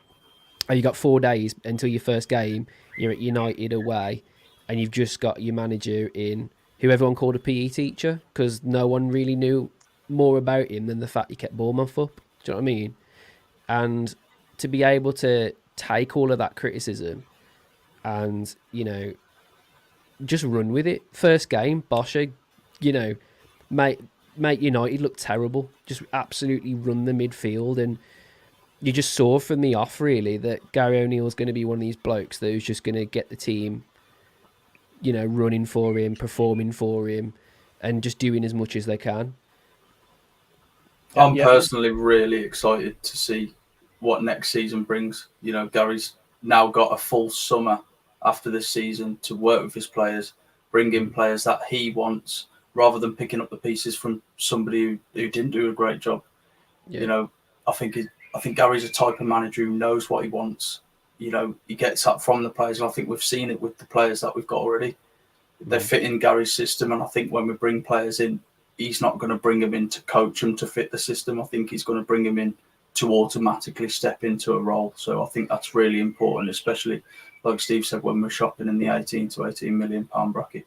You got 4 days until your first game. You're at United away, and you've just got your manager in, who everyone called a PE teacher because no one really knew more about him than the fact he kept Bournemouth up. Do you know what I mean? And to be able to take all of that criticism and just run with it. First game, Boscher, make United look terrible. Just absolutely run the midfield, and you just saw from the off really that Gary O'Neill's going to be one of these blokes who's just going to get the team, running for him, performing for him, and just doing as much as they can. I'm personally really excited to see what next season brings. Gary's now got a full summer after this season to work with his players, bring in players that he wants, rather than picking up the pieces from somebody who didn't do a great job. Yeah. I think Gary's a type of manager who knows what he wants. He gets that from the players, and I think we've seen it with the players that we've got already. They fit in Gary's system, and I think when we bring players in, he's not going to bring them in to coach them to fit the system. I think he's going to bring them in to automatically step into a role. So I think that's really important, especially, like Steve said, when we're shopping in the 18 to 18 million pound bracket.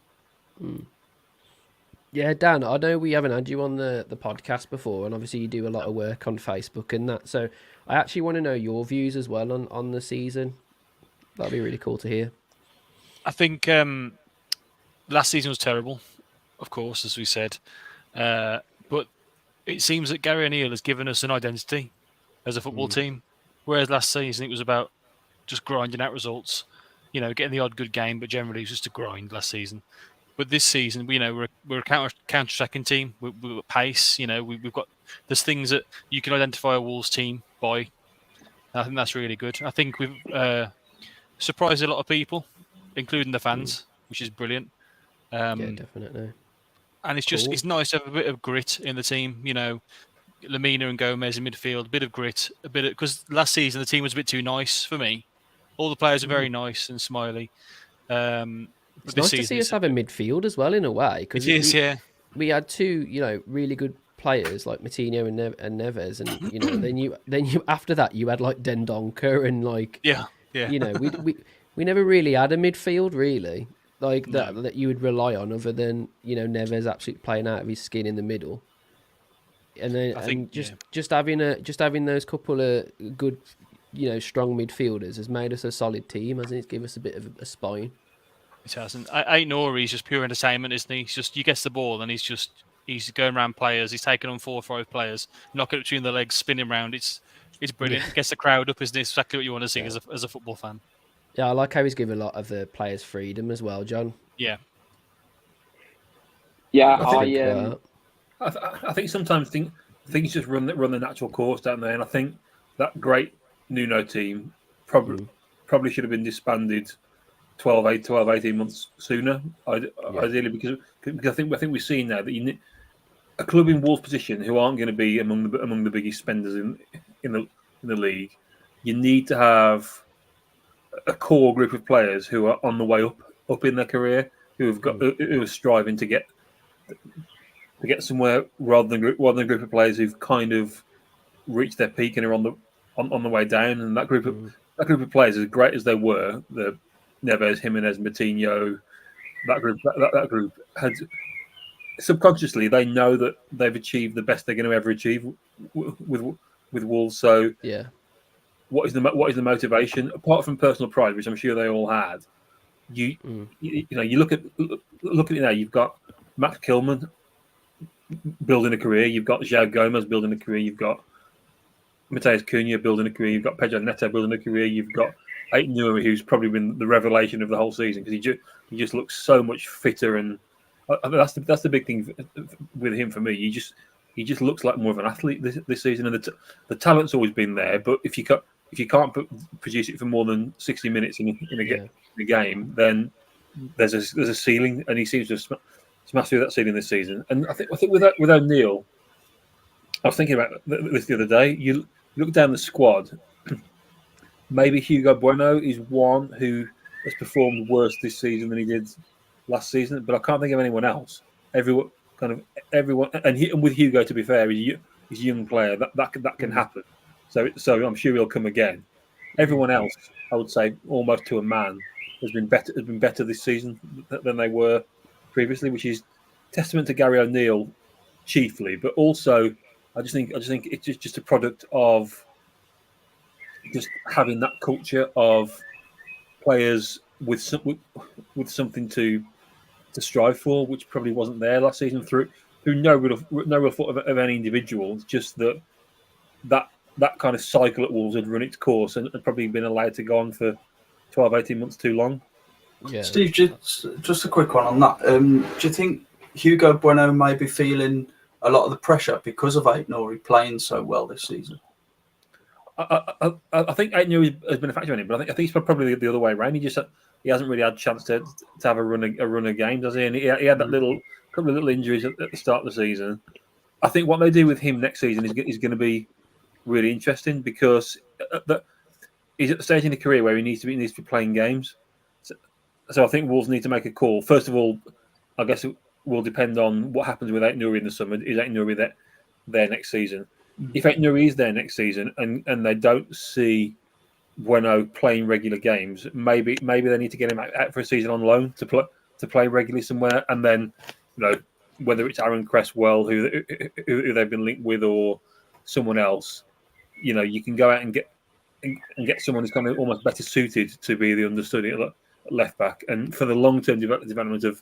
Yeah, Dan, I know we haven't had you on the podcast before, and obviously you do a lot of work on Facebook and that. So I actually want to know your views as well on the season. That'd be really cool to hear. I think last season was terrible, of course, as we said. But it seems that Gary O'Neill has given us an identity as a football team, whereas last season it was about just grinding out results, getting the odd good game, but generally it was just a grind last season. But this season, we're a counter-attacking team. We've got pace. There's things that you can identify a Wolves team by. I think that's really good. I think we've surprised a lot of people, including the fans, which is brilliant. Yeah, definitely. And it's nice to have a bit of grit in the team. Lamina and Gomez in midfield, a bit of grit, because last season the team was a bit too nice for me. All the players are very nice and smiley. It's nice to see us have a midfield as well in a way. It is, yeah. We had 2, really good players like Matinho and Neves, and then you after that you had like Dendoncker and like we never really had a midfield really like that you would rely on other than Neves absolutely playing out of his skin in the middle. And then just having those couple of good, strong midfielders has made us a solid team, hasn't it? It's given us a bit of a spine. It hasn't. Aït-Nouri is just pure entertainment, isn't he? He gets the ball and he's going around players. He's taking on 4 or 5 players, knocking it between the legs, spinning around. It's brilliant. It gets the crowd up, isn't it? It's exactly what you want to see as a football fan. Yeah, I like how he's given a lot of the players freedom as well, John. Yeah, Yeah, I think sometimes things just run the natural course, don't they? And I think that great Nuno team probably should have been disbanded 18 months sooner, ideally, because I think we've seen now that you need a club in Wolves' position who aren't going to be among the biggest spenders in the league. You need to have a core group of players who are on the way up in their career, who are striving to get somewhere, rather than a group of players who've kind of reached their peak and are on the way down. And that group of players, as great as they were, the Neves, Jimenez, Moutinho, that group had subconsciously, they know that they've achieved the best they're going to ever achieve with Wolves. So yeah, what is the motivation apart from personal pride, which I'm sure they all had? You look at it now. You've got Max Kilman building a career. You've got João Gomez building a career. You've got Mateus Cunha building a career. You've got Pedro Neto building a career. You've got Ait-Nouri, who's probably been the revelation of the whole season because he just looks so much fitter, and that's the big thing with him for me. He just looks like more of an athlete this season, and the talent's always been there. But if you can't produce it for more than 60 minutes in a game, then there's a ceiling, and he seems to have smashed through that ceiling this season. And I think with O'Neill, I was thinking about this the other day. You look down the squad. Maybe Hugo Bueno is one who has performed worse this season than he did last season, but I can't think of anyone else. Everyone, and with Hugo, to be fair, he's a young player. That can happen. So I'm sure he'll come again. Everyone else, I would say, almost to a man, has been better this season than they were previously, which is testament to Gary O'Neill chiefly, but also I just think it's just a product of just having that culture of players with something to strive for, which probably wasn't there last season through no real fault of any individual. It's just that kind of cycle at Wolves had run its course and had probably been allowed to go on for 12, 18 months too long. Yeah. Steve, just a quick one on that. Do you think Hugo Bueno may be feeling a lot of the pressure because of Ait-Nouri playing so well this season? I think Ait-Nouri has been a factor in it, but I think it's probably the other way around. He hasn't really had a chance to have a run of games, has he? And he had that couple of little injuries at the start of the season. I think what they do with him next season is going to be really interesting because he's at the stage in his career where he needs to be playing games. So I think Wolves need to make a call. First of all, I guess it will depend on what happens with Ait-Nouri in the summer. Is Ait-Nouri there next season? If Ait-Nouri is there next season and they don't see Bueno playing regular games, maybe they need to get him out for a season on loan to play regularly somewhere, and then whether it's Aaron Cresswell who they've been linked with or someone else, you can go out and get someone who's kind of almost better suited to be the understudy at left back, and for the long term development of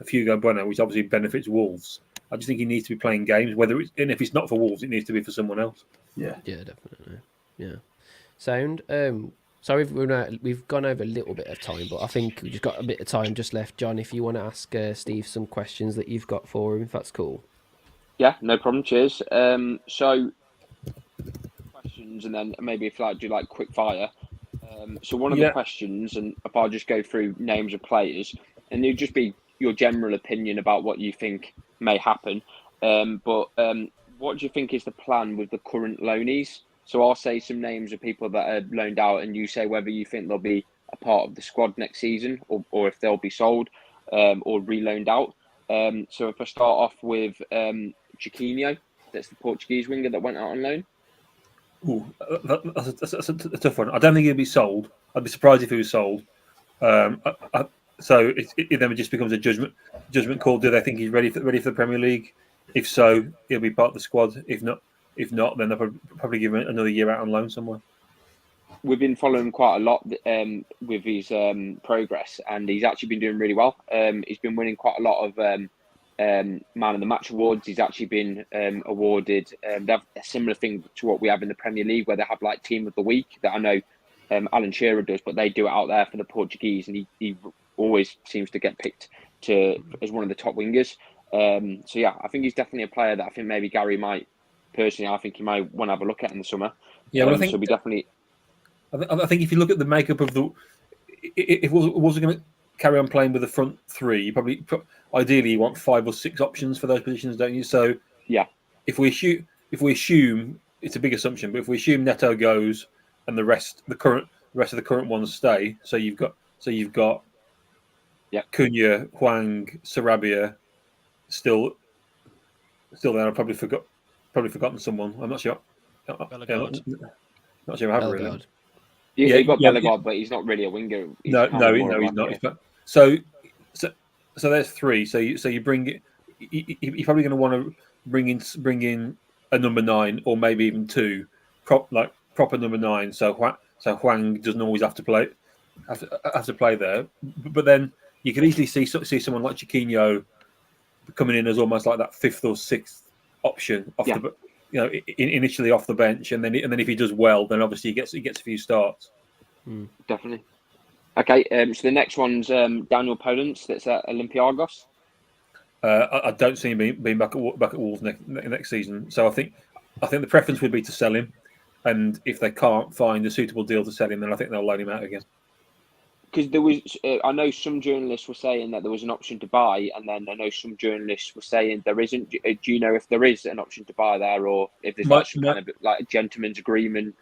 Hugo Bueno, which obviously benefits Wolves. I just think he needs to be playing games. And if it's not for Wolves, it needs to be for someone else. Yeah, definitely. Yeah. Sound. Sorry, we've gone over a little bit of time, but I think we've just got a bit of time just left. John, if you want to ask Steve some questions that you've got for him, if that's cool. Yeah, no problem. Cheers. So questions, and then maybe if I do like quick fire. So one of the questions, and if I just go through names of players, and it'd just be your general opinion about what you think may happen. But what do you think is the plan with the current loanees? So I'll say some names of people that are loaned out, and you say whether you think they'll be a part of the squad next season, or if they'll be sold or re-loaned out. So if I start off with Chiquinho, that's the Portuguese winger that went out on loan. Ooh, that's a tough one. I don't think he'll be sold. I'd be surprised if he was sold. So it then just becomes a judgment call. Do they think he's ready for the Premier League? If so, he'll be part of the squad. If not, then they'll probably give him another year out on loan somewhere. We've been following quite a lot with his progress, and he's actually been doing really well. He's been winning quite a lot of Man of the Match awards. He's actually been awarded. They have a similar thing to what we have in the Premier League, where they have like Team of the Week that I know Alan Shearer does, but they do it out there for the Portuguese, and he always seems to get picked as one of the top wingers. So yeah, I think he's definitely a player that I think maybe Gary might personally. I think he might want to have a look at in the summer. Yeah, but I think so we definitely. I think if you look at the makeup of if Wolves are going to carry on playing with the front three, you ideally you want 5 or 6 options for those positions, don't you? So yeah, if we assume it's a big assumption, but if we assume Neto goes and the rest of the current ones stay, so you've got Cunha, Hwang, Sarabia still there. I've probably forgotten someone. I'm not sure. Not sure I have really. You've got Bellegarde, but he's not really a winger. He's not. So there's 3. So you bring it. You're probably going to want to bring in a number 9 or maybe even 2, proper number 9. So Hwang doesn't always have to play there. But then you could easily see someone like Chiquinho coming in as almost like that 5th or 6th option off the. Initially off the bench, and then if he does well, then obviously he gets a few starts. Definitely. Okay, so the next one's Daniel Podence. That's at Olympiacos. I don't see him being back at Wolves next season. So I think the preference would be to sell him, and if they can't find a suitable deal to sell him, then I think they'll loan him out again. Because there was, I know some journalists were saying that there was an option to buy, and then I know some journalists were saying there isn't. Do you know if there is an option to buy there, or if there's kind of like a gentleman's agreement?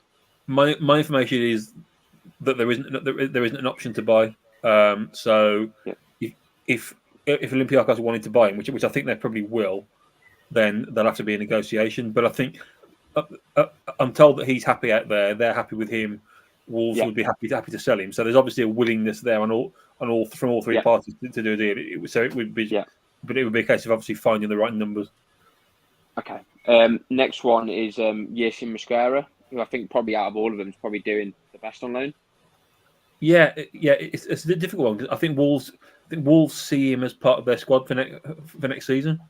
My information is that there isn't an option to buy. If Olympiacos wanted to buy him, which I think they probably will, then there'll have to be a negotiation. But I think I'm told that he's happy out there. They're happy with him. Wolves would be happy to sell him. So there's obviously a willingness there from all 3 parties to do a deal. It would be, but it would be a case of obviously finding the right numbers. Okay. Next one is Yersin Mosquera, who I think probably out of all of them is probably doing the best on loan. Yeah, it's a difficult one because I think Wolves see him as part of their squad for next season.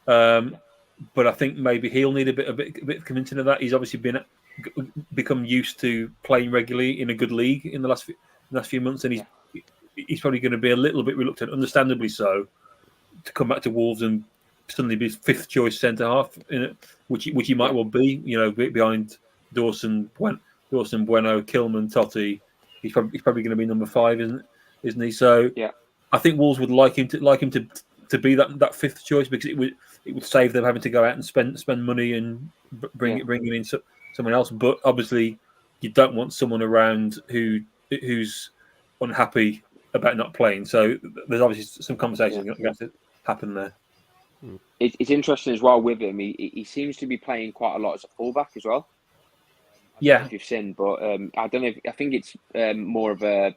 But I think maybe he'll need a bit of committing to that. He's obviously become used to playing regularly in a good league in the last few months, and he's probably going to be a little bit reluctant, understandably so, to come back to Wolves and suddenly be 5th choice centre half in it, which he might well be. Behind Dawson, Bueno, Kilman, Totti. He's probably going to be number 5, isn't he? So I think Wolves would like him to be that 5th choice because it would save them having to go out and spend money and bringing in someone else. But obviously, you don't want someone around who's unhappy about not playing. So there's obviously some conversations going to have to happen there. It's interesting as well with him. He seems to be playing quite a lot as a fullback as well. I don't know if you've seen, but I don't know. I think it's more of a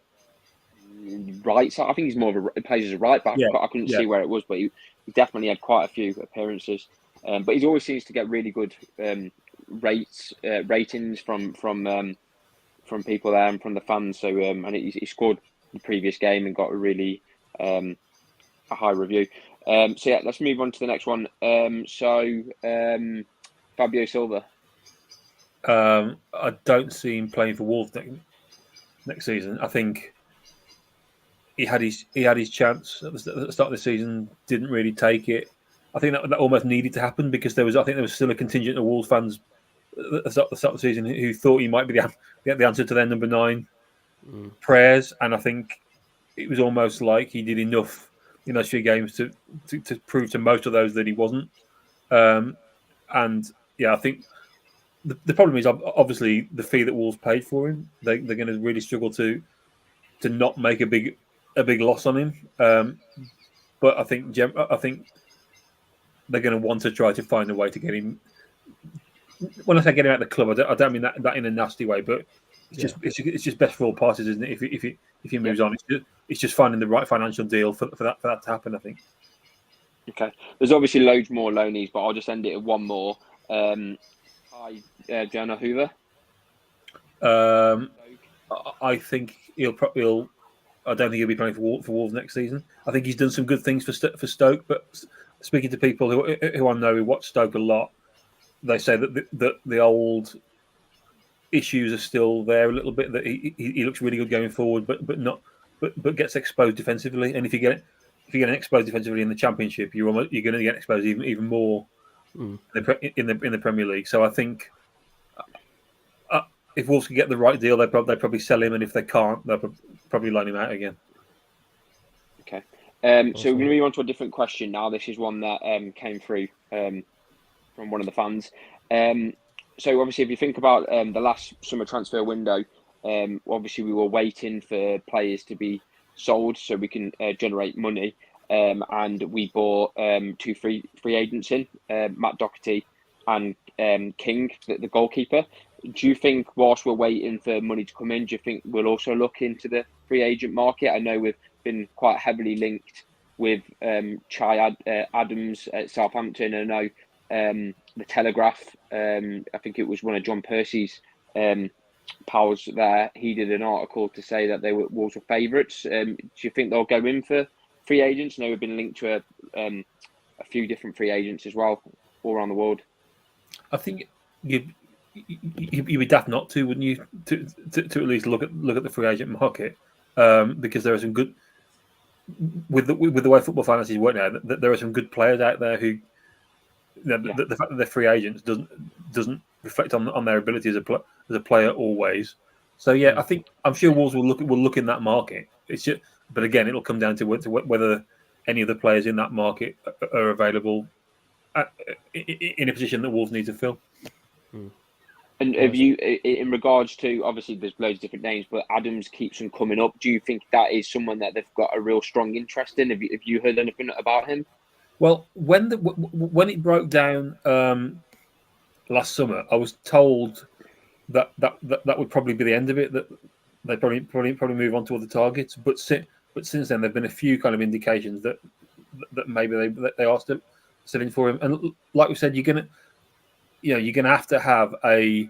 right side. I think he's more of he plays as a right back. I couldn't see where it was, but he definitely had quite a few appearances. But he always seems to get really good ratings from people there and from the fans. So and he scored the previous game and got a really a high review. So let's move on to the next one. Fabio Silva. I don't see him playing for Wolves next season. I think he had his chance at the start of the season, didn't really take it. I think that almost needed to happen because there was still a contingent of Wolves fans at the start of the season who thought he might be the answer to their number 9 prayers, and I think it was almost like he did enough in those few games to prove to most of those that he wasn't. I think the problem is obviously the fee that Wolves paid for him. They're going to really struggle to not make a big loss on him. But I think they're going to want to try to find a way to get him. When I say get him out of the club, I don't mean that in a nasty way, but it's just best for all parties, isn't it? If he moves on, it's just finding the right financial deal for that to happen, I think. Okay, there's obviously loads more loanies, but I'll just end it with one more. Jonah Hoover. I think he'll. I don't think he'll be playing for Wolves next season. I think he's done some good things for Stoke, but speaking to people who I know who watch Stoke a lot, they say that the old issues are still there a little bit. That he looks really good going forward, but gets exposed defensively. And if you if you're getting exposed defensively in the Championship, you're going to get exposed even more in the Premier League. So I think if Wolves can get the right deal, they probably sell him, and if they can't, they'll probably loan him out again. Okay. So we're going to move on to a different question now. This is one that came through from one of the fans. So obviously, if you think about the last summer transfer window, obviously we were waiting for players to be sold so we can generate money. And we bought 2 free agents in, Matt Doherty and King, the goalkeeper. Do you think whilst we're waiting for money to come in, do you think we'll also look into the free agent market? I know we've been quite heavily linked with Chai Adams at Southampton. I know the Telegraph, I think it was one of John Percy's pals there, he did an article to say that Wolves were favourites. Do you think they'll go in for free agents? I know we've been linked to a few different free agents as well, all around the world. I think you'd be daft not to, wouldn't you? To at least look at the free agent market, because there are some good with the way football finances work now. There are some good players out there who the fact that they're free agents doesn't reflect on their ability as a player always. So I'm sure Wolves will look in that market. It's just, but again, it'll come down to whether any of the players in that market are available in a position that Wolves need to fill. And have you, in regards to, obviously there's loads of different names, but Adams keeps on coming up. Do you think that is someone that they've got a real strong interest in? Have you heard anything about him? Well, when it broke down last summer, I was told that would probably be the end of it. That they probably move on to other targets. But since then, there've been a few kind of indications that maybe they are still in for him. And like we said, you're gonna have to have a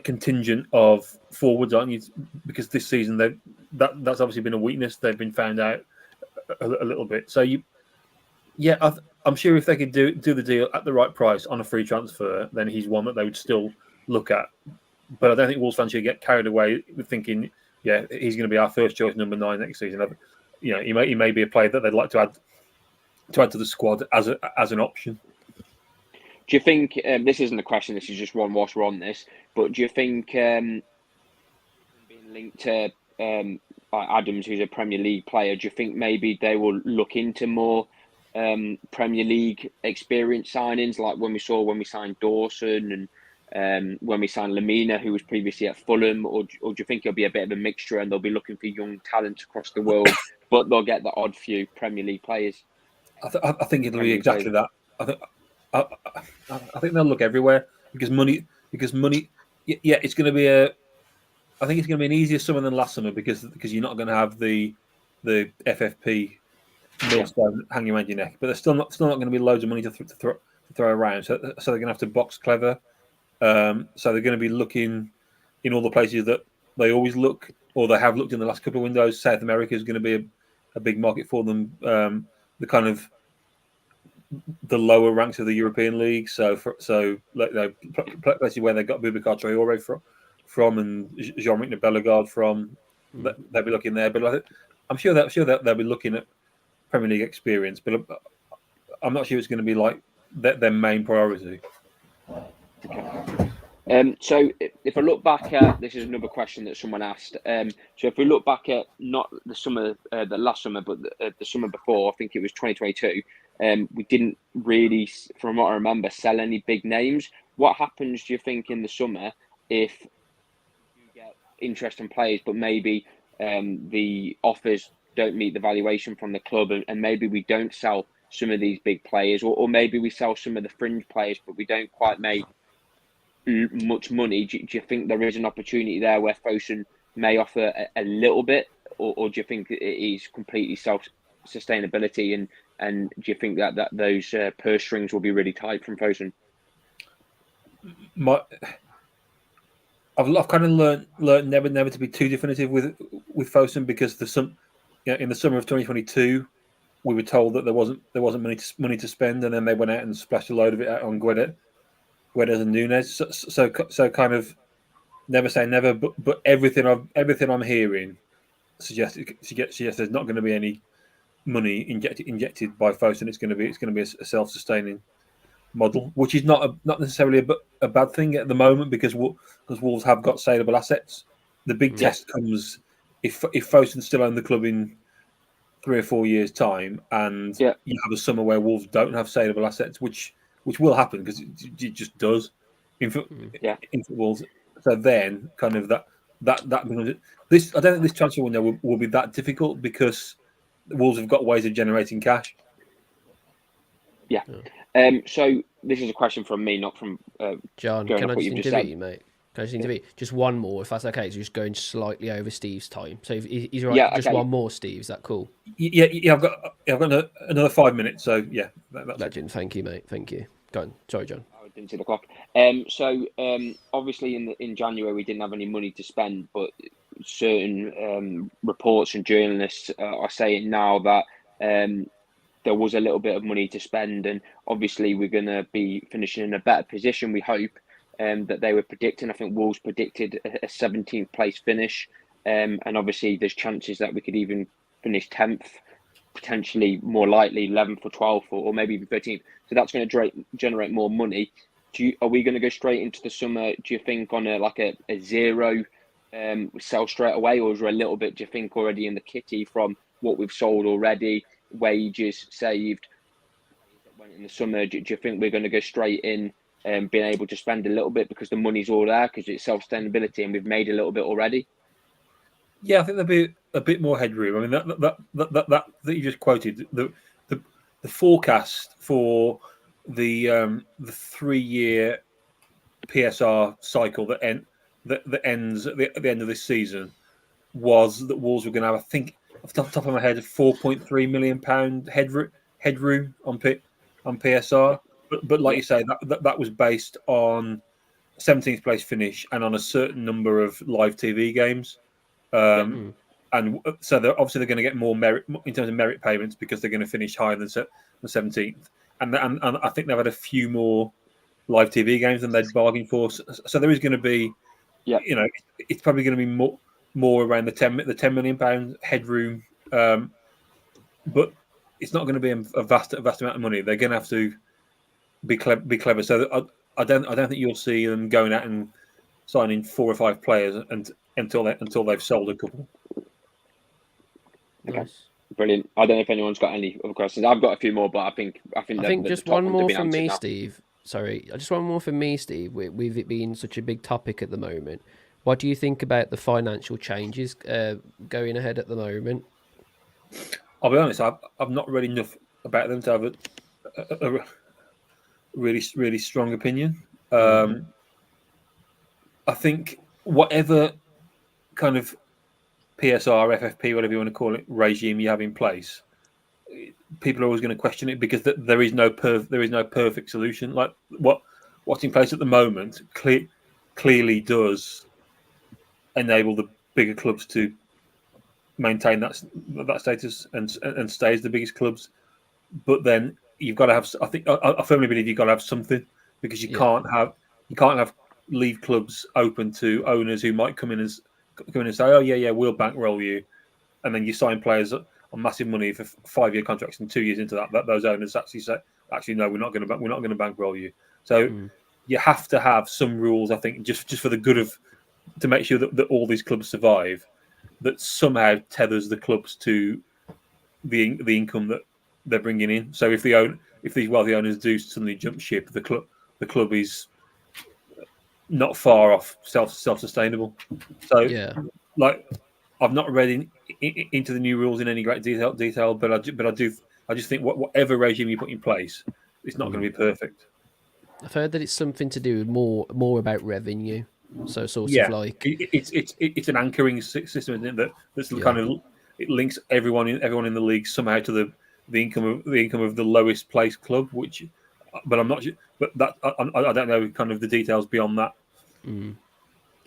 contingent of forwards, aren't you? Because this season that's obviously been a weakness. They've been found out a little bit. So I'm sure if they could do the deal at the right price on a free transfer, then he's one that they would still look at. But I don't think Wolves fans should get carried away with thinking, he's going to be our first choice number 9 next season. He may be a player that they'd like to add to the squad as an option. Do you think this isn't a question? This is just one whilst we're on this. But do you think being linked to Adams, who's a Premier League player, do you think maybe they will look into more Premier League experience signings, like when we signed Dawson and when we signed Lamina, who was previously at Fulham, or do you think it'll be a bit of a mixture and they'll be looking for young talent across the world, but they'll get the odd few Premier League players? I think it'll be exactly that. I think they'll look everywhere because money. Yeah, it's going to be I think it's going to be an easier summer than last summer because you're not going to have the FFP millstone hanging around your neck, but there's still not going to be loads of money to throw around. So they're going to have to box clever. So they're going to be looking in all the places that they always look, or they have looked in the last couple of windows. South America is going to be a big market for them. The kind of the lower ranks of the European League. So places where they got Boubacar Traoré from and Jean-Michel Bellegarde from, they'll be looking there. But I'm sure that they'll be looking at Premier League experience, but I'm not sure it's going to be like their main priority. Okay. So if I look back at, this is another question that someone asked. So if we look back at not the summer, the last summer, but the summer before, I think it was 2022. We didn't really, from what I remember, sell any big names. What happens, do you think, in the summer if you get interest in players, but maybe the offers don't meet the valuation from the club, and maybe we don't sell some of these big players, or maybe we sell some of the fringe players, but we don't quite make much money? Do you think there is an opportunity there where Fosun may offer a little bit, or do you think it is completely self-sustainability, and do you think that those purse strings will be really tight from Fosun? I've kind of learned never to be too definitive with Fosun, because in the summer of 2022 we were told that there wasn't money to spend, and then they went out and splashed a load of it out on Guedes and Nunes. So kind of never say never, but everything I'm hearing suggests there's not going to be money injected by Fosun, it's going to be a self-sustaining model, which is not necessarily a bad thing at the moment because Wolves have got saleable assets. The big test comes if Fosun still own the club in 3 or 4 years' time, and you have a summer where Wolves don't have saleable assets, which will happen because it just does in football. So then, kind of that this. I don't think this transfer window will be that difficult because Wolves have got ways of generating cash. Yeah. So this is a question from me, not from John. Can I just interview you, mate? Can I just interview? Just one more, if that's okay. So just going slightly over Steve's time. So if he's right, just one more, Steve. Is that cool? Yeah. I've got another 5 minutes. So yeah, that's legend. Thank you, mate. Thank you. Go on. Sorry, John. I didn't see the clock. So obviously in January we didn't have any money to spend, but certain reports and journalists are saying now that there was a little bit of money to spend, and obviously we're going to be finishing in a better position, we hope, that they were predicting. I think Wolves predicted a 17th place finish, and obviously there's chances that we could even finish 10th, potentially more likely 11th or 12th or maybe even 13th. So that's going to generate more money. Are we going to go straight into the summer, do you think, on a zero sell straight away, or is there a little bit, do you think, already in the kitty from what we've sold already, wages saved in the summer? Do you think we're going to go straight in and being able to spend a little bit because the money's all there because it's self-sustainability and we've made a little bit already? Yeah, I think there'll be a bit more headroom. I mean, that you just quoted, the forecast for the 3-year PSR cycle that ends at the end of this season was that Wolves were going to have, I think, off the top of my head, £4.3 million headroom on PSR. But like you say, that was based on 17th place finish and on a certain number of live TV games. And so they're going to get more merit in terms of merit payments because they're going to finish higher than the 17th. And I think they've had a few more live TV games than they'd bargained for. So there is going to be, it's probably going to be more around the £10 million headroom. But it's not going to be a vast amount of money. They're going to have to be clever. So I don't think you'll see them going out and signing 4 or 5 players until they've sold a couple. Okay, nice. Brilliant. I don't know if anyone's got any other questions. I've got a few more, but I think just one more from me, Steve. Sorry, just one more from me, Steve. With it being such a big topic at the moment, what do you think about the financial changes going ahead at the moment? I'll be honest, I've not read enough about them to have a really strong opinion. I think whatever kind of PSR, FFP, whatever you want to call it, regime you have in place, people are always going to question it because there is no perfect solution. Like what's in place at the moment clearly does enable the bigger clubs to maintain that status and stay as the biggest clubs. But then you've got to have. I firmly believe you've got to have something because you can't have leave clubs open to owners who might come in and say, oh yeah, we'll bankroll you, and then you sign players on massive money for 5-year contracts, and 2 years into that those owners actually say, actually no, we're not going to bankroll you. So you have to have some rules, I think, just for the good of, to make sure that all these clubs survive, that somehow tethers the clubs to the income that they're bringing in. So if these wealthy owners do suddenly jump ship, the club is not far off self-sustainable. So like I've not read into the new rules in any great detail, but I just think whatever regime you put in place, it's not going to be perfect. I've heard that it's something to do with more about revenue. So sort of like it's an anchoring system, isn't it? That's kind of, it links everyone in the league somehow to the income of the lowest placed club. But I'm not. But that I don't know kind of the details beyond that.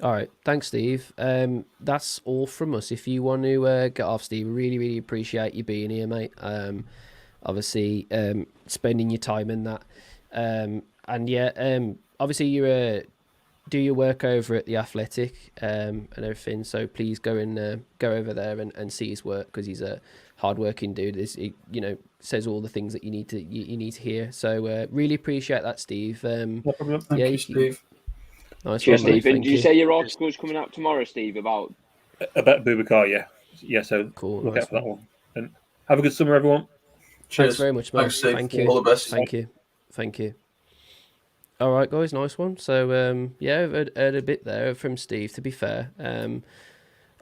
All right, thanks, Steve. That's all from us. If you want to get off, Steve, really appreciate you being here, mate. Obviously, spending your time in that. And yeah, obviously you're do your work over at the Athletic and everything. So please go over there and see his work, because he's a hardworking dude. He says all the things that you need to hear. So really appreciate that, Steve. No problem. Thank you, Steve. Nice Cheers, one, mate. Steve. And Thank did you say your article's coming out tomorrow, Steve, about Boubacar? Yeah. So Cool, look nice out for that one. And have a good summer, everyone. Cheers. Thanks very much, mate. Thanks, Steve. Thank you. All the best. Thank you. All right, guys, nice one. So I've heard a bit there from Steve. To be fair,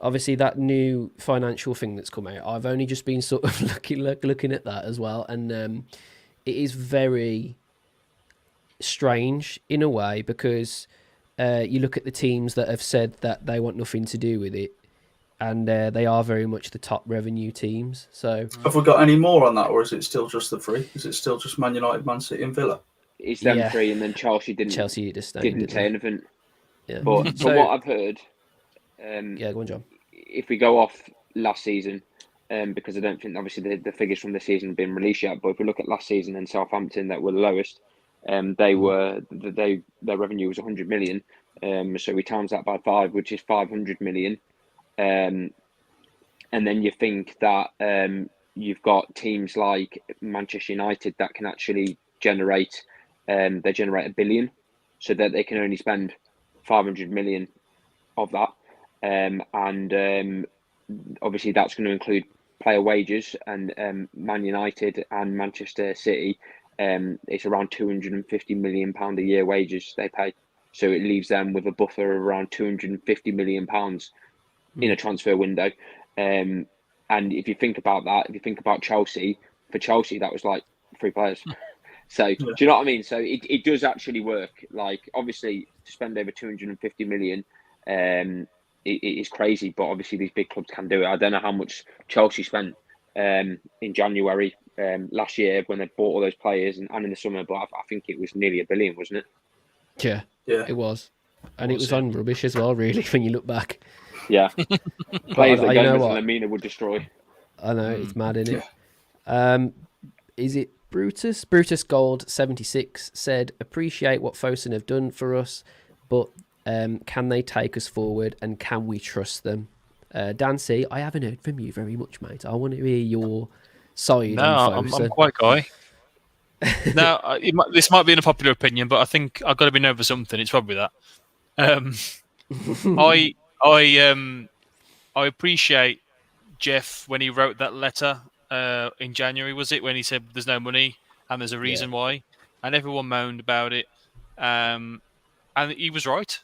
obviously that new financial thing that's come out, I've only just been sort of looking at that as well, and it is very strange in a way, because you look at the teams that have said that they want nothing to do with it, and they are very much the top revenue teams. So have we got any more on that, or is it still just the three? Is it still just Man United, Man City, and Villa? it's them three, and then Chelsea didn't just say anything. Yeah. But from what I've heard, go on, John. if we go off last season, because I don't think obviously the figures from this season have been released yet, but if we look at last season and Southampton, that were the lowest, their revenue was 100 million. So we times that by 5, which is 500 million. And then you think that you've got teams like Manchester United that can actually generate, they generate 1 billion, so that they can only spend 500 million of that. And obviously that's going to include player wages, and Man United and Manchester City, it's around £250 million a year wages they pay. So it leaves them with a buffer of around £250 million in a transfer window. And if you think about that, if you think about Chelsea, for Chelsea, that was like 3 players. So do you know what I mean? So it does actually work. Like, obviously, to spend over 250 million, it is crazy, but obviously these big clubs can do it. I don't know how much Chelsea spent in January last year when they bought all those players, and in the summer, but I think it was nearly 1 billion, wasn't it? Yeah, it was. And it was on rubbish as well, really, when you look back. Yeah. Players that Gomez and Lamina would destroy. I know, it's mad, isn't it? Is it Brutus? Brutus Gold 76 said, appreciate what Fosun have done for us, but can they take us forward, and can we trust them? Dancy, I haven't heard from you very much, mate. I want to hear your side on Fosun. I'm quite guy. Now, this might be an unpopular opinion, but I think I've got to be known for something. It's probably that. I appreciate Jeff when he wrote that letter in January, was it, when he said there's no money and there's a reason why, and everyone moaned about it, and he was right.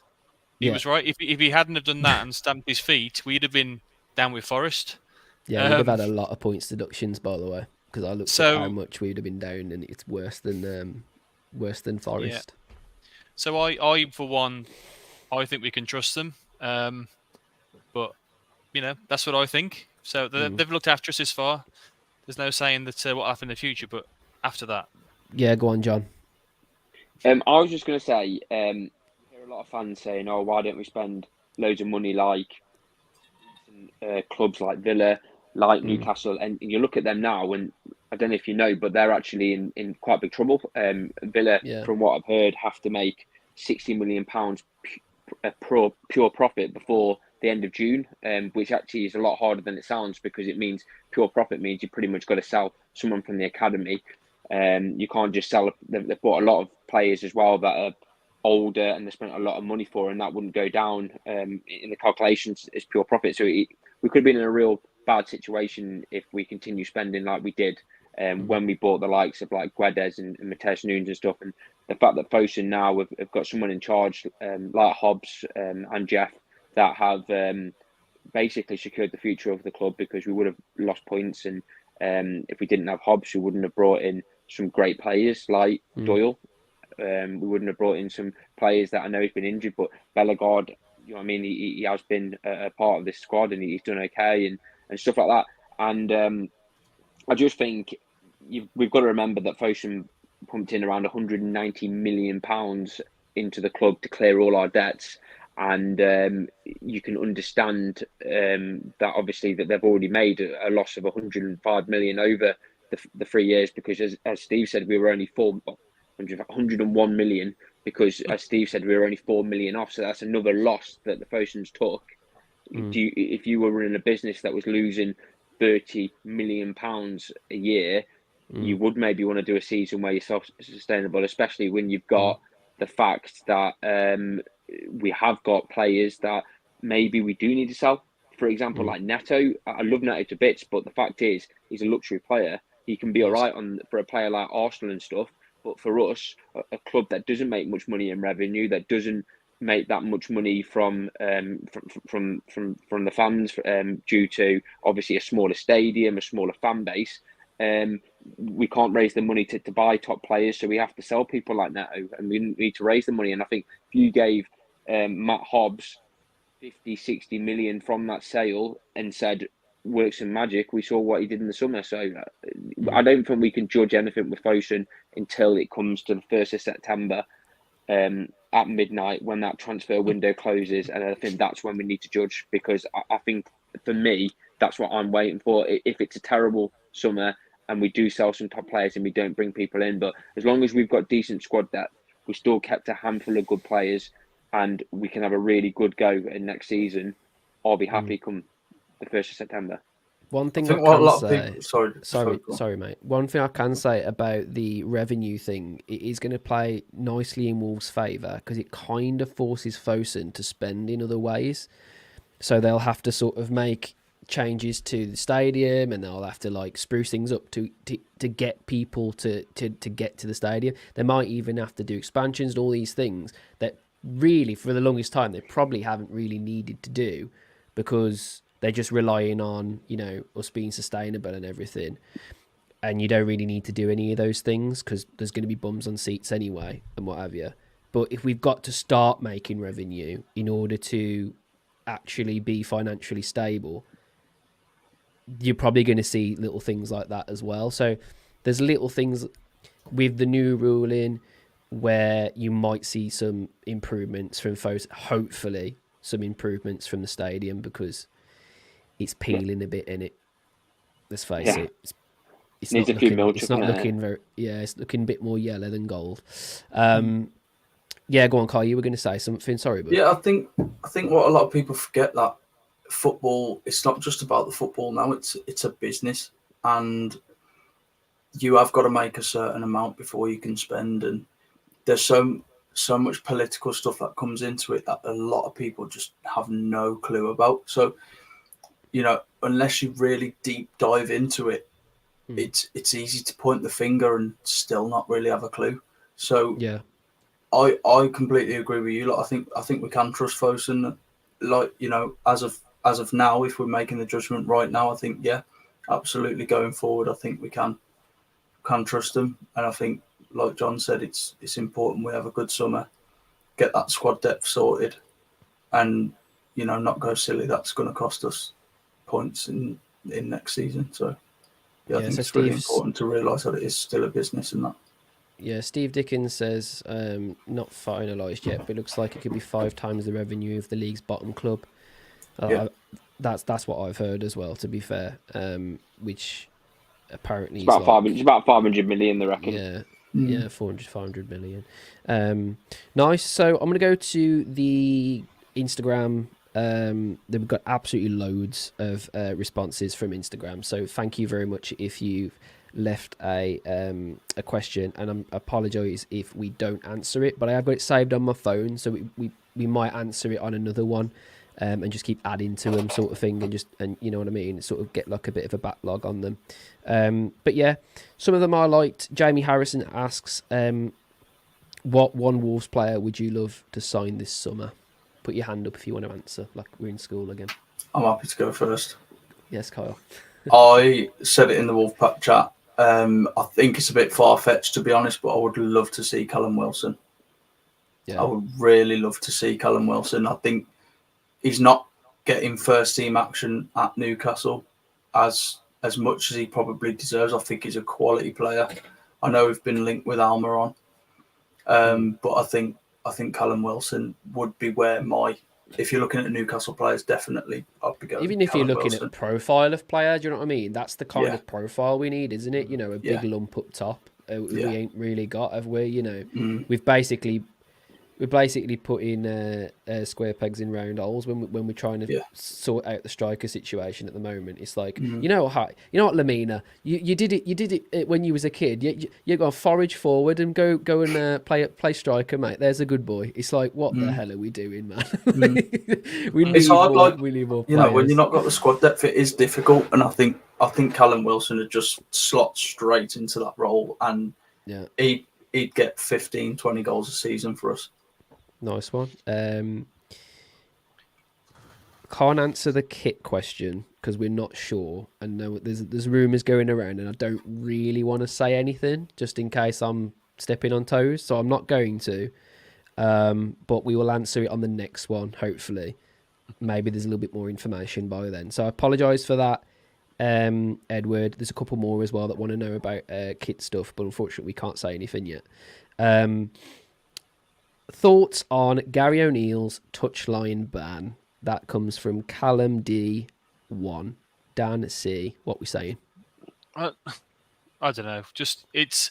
He was right. If he hadn't have done that and stamped his feet, we'd have been down with Forest. Yeah, we'd have had a lot of points deductions, by the way, because I looked at how much we'd have been down, and it's worse than Forest. Yeah. So I for one, I think we can trust them. But that's what I think. So they've looked after us this far. There's no saying that what will happen in the future, but after that. Yeah, go on, John. I was just going to say, I hear a lot of fans saying, "Oh, why don't we spend loads of money like clubs like Villa, like Newcastle?" And you look at them now, and I don't know if you know, but they're actually in quite big trouble. Villa, from what I've heard, have to make £60 million pure profit before the end of June, which actually is a lot harder than it sounds, because it means pure profit means you pretty much got to sell someone from the academy. You can't just sell. They've bought a lot of players as well that are older and they spent a lot of money for, and that wouldn't go down in the calculations as pure profit. So we could have been in a real bad situation if we continue spending like we did when we bought the likes of like Guedes and Mateus Nunes and stuff. And the fact that Fosun now have got someone in charge like Hobbs and Jeff that have basically secured the future of the club, because we would have lost points, and if we didn't have Hobbs, we wouldn't have brought in some great players like Doyle. We wouldn't have brought in some players that I know he's been injured, but Bellegarde, you know what I mean, he has been a part of this squad, and he's done okay and stuff like that. And I just think we've got to remember that Fosun pumped in around £190 million into the club to clear all our debts. And you can understand that obviously that they've already made a loss of 105 million over the 3 years, because as Steve said, we were only 101 million because, as Steve said, we were only 4 million off, so that's another loss that the Fosans took. If you were running a business that was losing £30 million a year, you would maybe want to do a season where you're self-sustainable, especially when you've got the fact that we have got players that maybe we do need to sell. For example, like Neto. I love Neto to bits, but the fact is, he's a luxury player. He can be all right for a player like Arsenal and stuff, but for us, a club that doesn't make much money in revenue, that doesn't make that much money from the fans, due to obviously a smaller stadium, a smaller fan base. We can't raise the money to buy top players, so we have to sell people like Neto, and we need to raise the money. And I think if you gave Matt Hobbs 50, 60 million from that sale and said, works and magic, we saw what he did in the summer. So I don't think we can judge anything with Fosun until it comes to the 1st of September at midnight, when that transfer window closes. And I think that's when we need to judge, because I think, for me, that's what I'm waiting for. If it's a terrible summer and we do sell some top players and we don't bring people in, but as long as we've got decent squad depth, we still kept a handful of good players, and we can have a really good go in next season, I'll be happy come the 1st of September. One thing I can say, sorry, mate. One thing I can say about the revenue thing, it is going to play nicely in Wolves' favour, because it kind of forces Fosun to spend in other ways. So they'll have to sort of make changes to the stadium, and they'll have to like spruce things up to get people to get to the stadium. They might even have to do expansions and all these things that really, for the longest time, they probably haven't really needed to do, because they're just relying on, you know, us being sustainable and everything. And you don't really need to do any of those things, because there's going to be bums on seats anyway and what have you. But if we've got to start making revenue in order to actually be financially stable, you're probably going to see little things like that as well. So there's little things with the new ruling where you might see some improvements from Fosun, hopefully some improvements from the stadium, because it's peeling a bit in it. Let's face it. It's not looking very. Yeah, it's looking a bit more yellow than gold. Yeah, go on, Kai. You were going to say something. Sorry, but yeah, I think what a lot of people forget, that football, it's not just about the football now. It's a business, and you have got to make a certain amount before you can spend. And there's so much political stuff that comes into it that a lot of people just have no clue about. So, you know, unless you really deep dive into it, it's easy to point the finger and still not really have a clue. So yeah, I completely agree with you. Like, I think we can trust Fosun. Like, you know, as of now, if we're making the judgment right now, I think, yeah, absolutely, going forward, I think we can trust them. And I think, like John said, it's important we have a good summer, get that squad depth sorted, and, you know, not go silly. That's going to cost us points in next season. So yeah, I think it's really important to realise that it is still a business and that. Yeah, Steve Dickens says not finalised yet, but it looks like it could be 5 times the revenue of the league's bottom club. That's what I've heard as well, to be fair. Which apparently it's about 500 million, they reckon. Yeah, 500 million. Nice. So I'm going to go to the Instagram. We've got absolutely loads of responses from Instagram. So thank you very much if you've left a question, and I apologise if we don't answer it, but I have got it saved on my phone, so we might answer it on another one, and just keep adding to them, sort of thing, and you know what I mean, sort of get like a bit of a backlog on them. But yeah, some of them I liked. Jamie Harrison asks, what one Wolves player would you love to sign this summer? Put your hand up if you want to answer, like we're in school again. I'm happy to go first. Yes, Kyle. I said it in the Wolfpack chat. I think it's a bit far-fetched, to be honest, but I would love to see Callum Wilson. Yeah. I would really love to see Callum Wilson. I think he's not getting first-team action at Newcastle as much as he probably deserves. I think he's a quality player. I know we've been linked with Almiron, but I think Callum Wilson would be where if you're looking at Newcastle players, definitely I'd be going. Even if you're looking at profile of player, do you know what I mean? That's the kind of profile we need, isn't it? You know, a big lump up top. We ain't really got, have we? You know, we've basically we're basically putting square pegs in round holes when we're trying to sort out the striker situation at the moment. It's like you know what, Lamina, you did it when you was a kid. You go forage forward and go and play striker, mate. There's a good boy. It's like, what the hell are we doing, man? It's hard, more, like, we need more you know, when players. you've not got the squad depth, it is difficult. And I think Callum Wilson would just slot straight into that role, and he'd get 15, 20 goals a season for us. Nice one. Can't answer the kit question because we're not sure, and no, there's rumours going around, and I don't really want to say anything just in case I'm stepping on toes, so I'm not going to. But we will answer it on the next one, hopefully. Maybe there's a little bit more information by then. So I apologise for that, Edward. There's a couple more as well that want to know about kit stuff, but unfortunately we can't say anything yet. Thoughts on Gary O'Neill's touchline ban? That comes from Callum D1. Dan C. What we saying? I don't know. It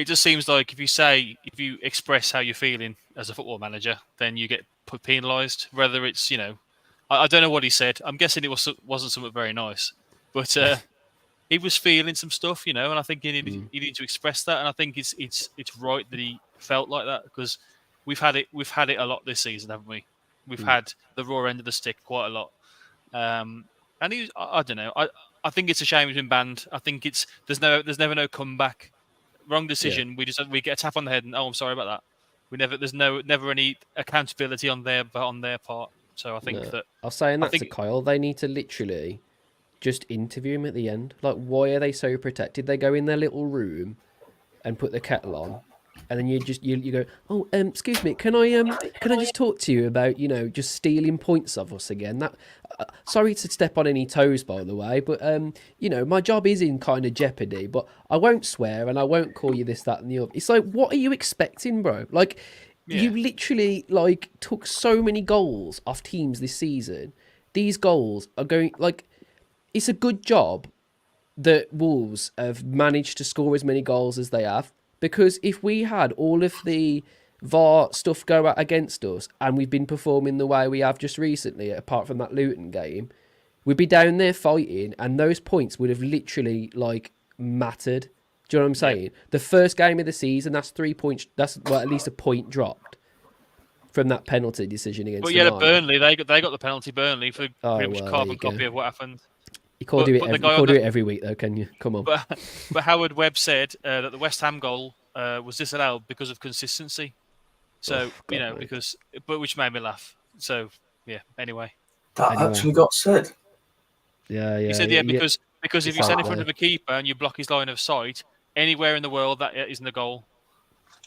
just seems like if you express how you're feeling as a football manager, then you get penalised. Whether it's, I don't know what he said. I'm guessing it wasn't something very nice, but he was feeling some stuff, and I think he needed to express that, and I think it's right that he felt like that, because we've had it a lot this season, haven't we? We've had the raw end of the stick quite a lot, and I don't know. I think it's a shame he's been banned. I think there's never no comeback. Wrong decision. Yeah. We get a tap on the head and I'm sorry about that. There's never any accountability on their part. So I think that I was saying that to Kyle. They need to literally just interview him at the end. Like, why are they so protected? They go in their little room and put the kettle on, and then you go, oh, excuse me, can I just talk to you about just stealing points of us again? That sorry to step on any toes, by the way, but my job is in kind of jeopardy. But I won't swear and I won't call you this, that, and the other. It's like, what are you expecting, bro? Like, you literally took so many goals off teams this season. These goals are going it's a good job that Wolves have managed to score as many goals as they have, because if we had all of the VAR stuff go out against us and we've been performing the way we have just recently, apart from that Luton game, we'd be down there fighting and those points would have literally mattered. Do you know what I'm saying? Yeah. The first game of the season, that's 3 points. That's at least a point dropped from that penalty decision against. But Burnley, they got the penalty. Burnley for pretty much carbon copy of what happened. You can't do it every week, though, can you? Come on. But Howard Webb said that the West Ham goal was disallowed because of consistency. So which made me laugh. So yeah. Anyway, that actually got said. Yeah. He said because if you stand in front of a keeper and you block his line of sight anywhere in the world, that isn't a goal,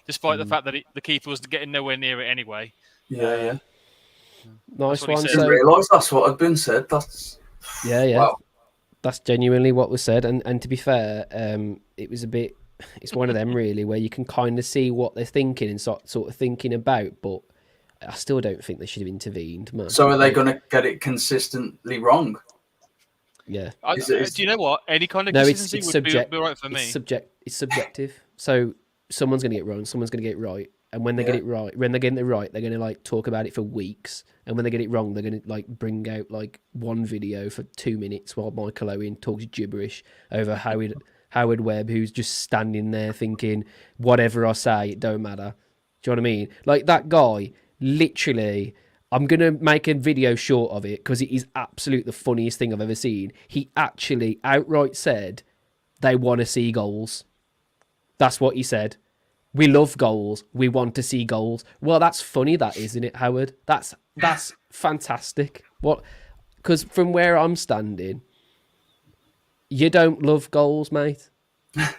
despite the fact that the keeper was getting nowhere near it anyway. Yeah. Nice one. I didn't realise that's what had been said. That's Wow. That's genuinely what was said, and to be fair, it's one of them really where you can kind of see what they're thinking and sort of thinking about, but I still don't think they should have intervened, man. So are they going to get it consistently wrong? Yeah. Do you know what? Any kind of consistency would be right for me. It's subjective. So someone's going to get it wrong, someone's going to get it right. And when they get it right, they're going to talk about it for weeks. And when they get it wrong, they're going to bring out one video for 2 minutes while Michael Owen talks gibberish over Howard Webb, who's just standing there thinking, whatever I say, it don't matter. Do you know what I mean? That guy, literally, I'm going to make a video short of it because it is absolute the funniest thing I've ever seen. He actually outright said they want to see goals. That's what he said. We love goals. We want to see goals. Well, that's funny, that isn't it, Howard? That's fantastic. What? Because from where I'm standing, you don't love goals, mate.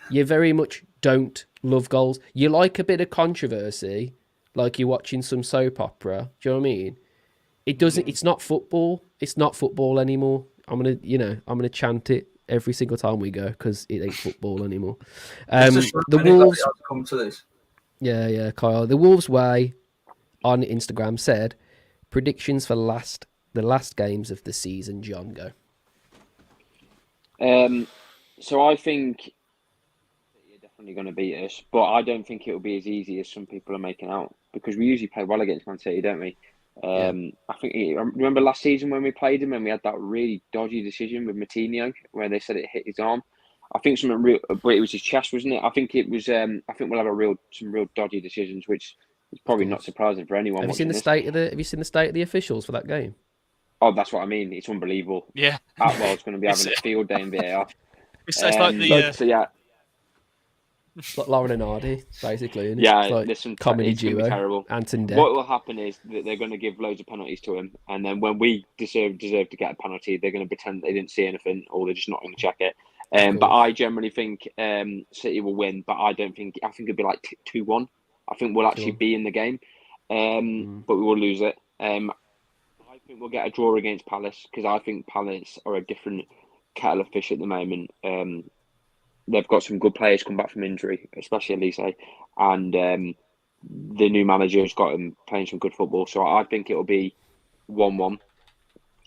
You very much don't love goals. You like a bit of controversy, like you're watching some soap opera. Do you know what I mean? It doesn't. It's not football. It's not football anymore. I'm gonna chant it every single time we go because it ain't football anymore. The Wolves come to this. Yeah, Kyle. The Wolves Way on Instagram said predictions for the last games of the season. John, go. So I think you're definitely going to beat us, but I don't think it will be as easy as some people are making out. because we usually play well against Man City, don't we? I think remember last season when we played him and we had that really dodgy decision with Matinho where they said it hit his arm. I think something real, but it was his chest, wasn't it? I think it was. I think we'll have some real dodgy decisions, which is probably not surprising for anyone. Have you seen the state of the officials for that game? Oh, that's what I mean. It's unbelievable. Yeah, Atwell's going to be having a field day in VAR. It's like the so yeah. It's like Lauren and Hardy, basically. Isn't it? Yeah, it's like there's some comedy it's gonna be duo. terrible. Anton Deck. What will happen is that they're going to give loads of penalties to him, and then when we deserve to get a penalty, they're going to pretend they didn't see anything, or they're just not going to check it. But I generally think City will win, but I think it'll be like 2-1. I think we'll actually be in the game, but we will lose it. I think we'll get a draw against Palace because I think Palace are a different kettle of fish at the moment. They've got some good players come back from injury, especially Elise, and the new manager has got him playing some good football. So I think it'll be 1-1.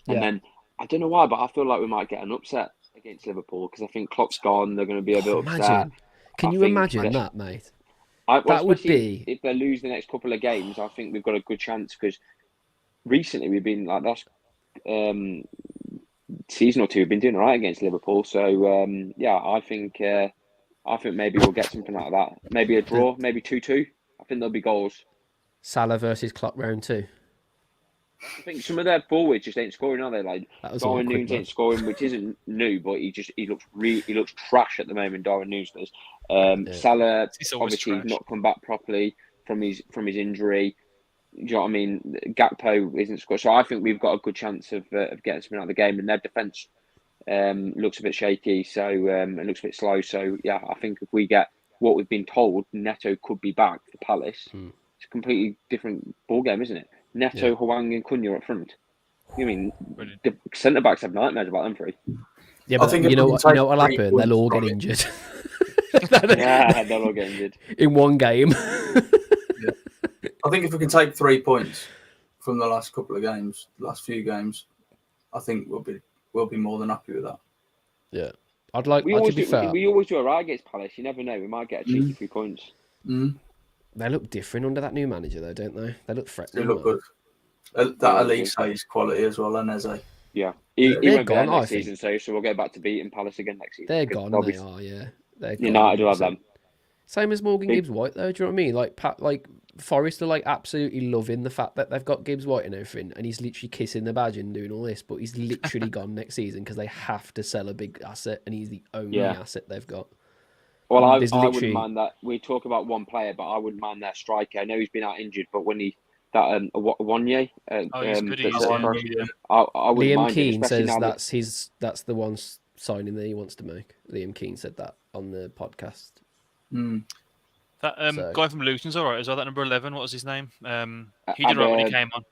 And then, I don't know why, but I feel like we might get an upset against Liverpool because I think Klopp's gone. They're going to be a bit upset. Can you imagine that, mate? That would be... If they lose the next couple of games, I think we've got a good chance because recently we've been like that's... season or two we've been doing all right against Liverpool, so I think maybe we'll get something out of that. Maybe a draw, maybe 2-2. I think there'll be goals. Salah versus Klopp round 2. I think some of their forwards just ain't scoring, are they? Like Darwin Núñez ain't scoring, which isn't new, but he looks trash at the moment. Darwin Núñez does. Salah obviously not come back properly from his injury. Do you know what I mean? Gakpo isn't scored, so I think we've got a good chance of getting something out of the game. And their defence looks a bit shaky, so it looks a bit slow. So yeah, I think if we get what we've been told, Neto could be back for Palace. It's a completely different ball game, isn't it? Neto, Hwang, and Cunha up front. I mean, the centre backs have nightmares about them three. Yeah, but you know what'll happen? They'll all get injured. Yeah, they'll all get injured in one game. I think if we can take 3 points from the last couple of games, last few games, I think we'll be more than happy with that. Yeah, we always do alright against Palace. You never know, we might get a cheeky 3 points. They look different under that new manager, though, don't they? They look threatening. They look good. That Elise is quality as well, and Eze. Yeah, he won't be there next season, so we'll go back to beating Palace again next season. They're gone. They are, yeah. United will have them. Same as Morgan Gibbs-White, though. Do you know what I mean? Like Forest are absolutely loving the fact that they've got Gibbs-White and everything, and he's literally kissing the badge and doing all this, but he's literally gone next season because they have to sell a big asset, and he's the only asset they've got. Well, I wouldn't mind that. We talk about one player, but I wouldn't mind that striker. I know he's been out injured, but when Wanye, Liam Keane says that's the one signing that he wants to make. Liam Keane said that on the podcast. That guy from Luton's all right as well. That number 11, what was his name? He did right when he came on.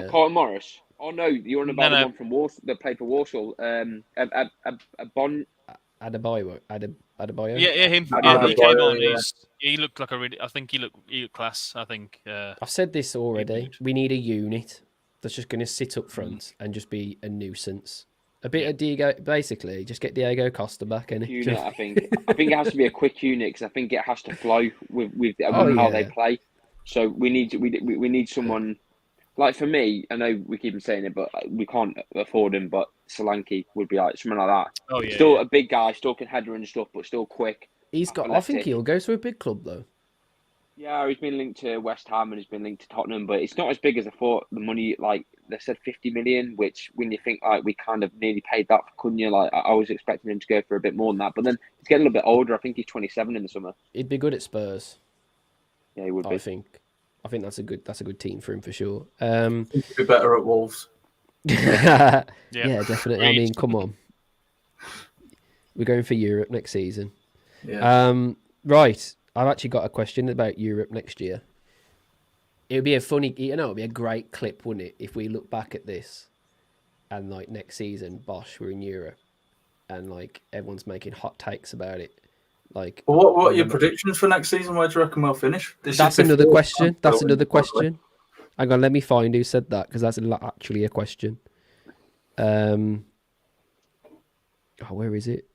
Carlton Morris. Oh no, you're on about the one from Warsaw that played for Warsaw. Adebayo. Yeah, him. Yeah, he came on. He looked like I think he looked class. I think. I've said this already. We need a unit that's just going to sit up front and just be a nuisance. A bit of Diego, basically, just get Diego Costa back in. Unit, I think it has to be a quick unit because I think it has to flow with how they play. So we need someone. Like for me, I know we keep saying it, but we can't afford him. But Solanke would be like something like that. Oh yeah, still a big guy, still can header and stuff, but still quick. I think he'll go to a big club though. Yeah, he's been linked to West Ham and he's been linked to Tottenham, but it's not as big as I thought. The money, like they said, 50 million, which when you think like we kind of nearly paid that for Cunha, like I was expecting him to go for a bit more than that. But then he's getting a little bit older. I think he's 27 in the summer. He'd be good at Spurs. Yeah, he would be. I think that's a good team for him for sure. He'd be better at Wolves. Yeah, definitely. I mean, come on. We're going for Europe next season. Yeah. Right. I've actually got a question about Europe next year. It would be it'd be a great clip, wouldn't it, if we look back at this and like next season, bosh, we're in Europe and like everyone's making hot takes about it. Like, well, what are your predictions for next season? Where do you reckon we'll finish? That's another question. Hang on, let me find who said that because that's actually a question. Where is it?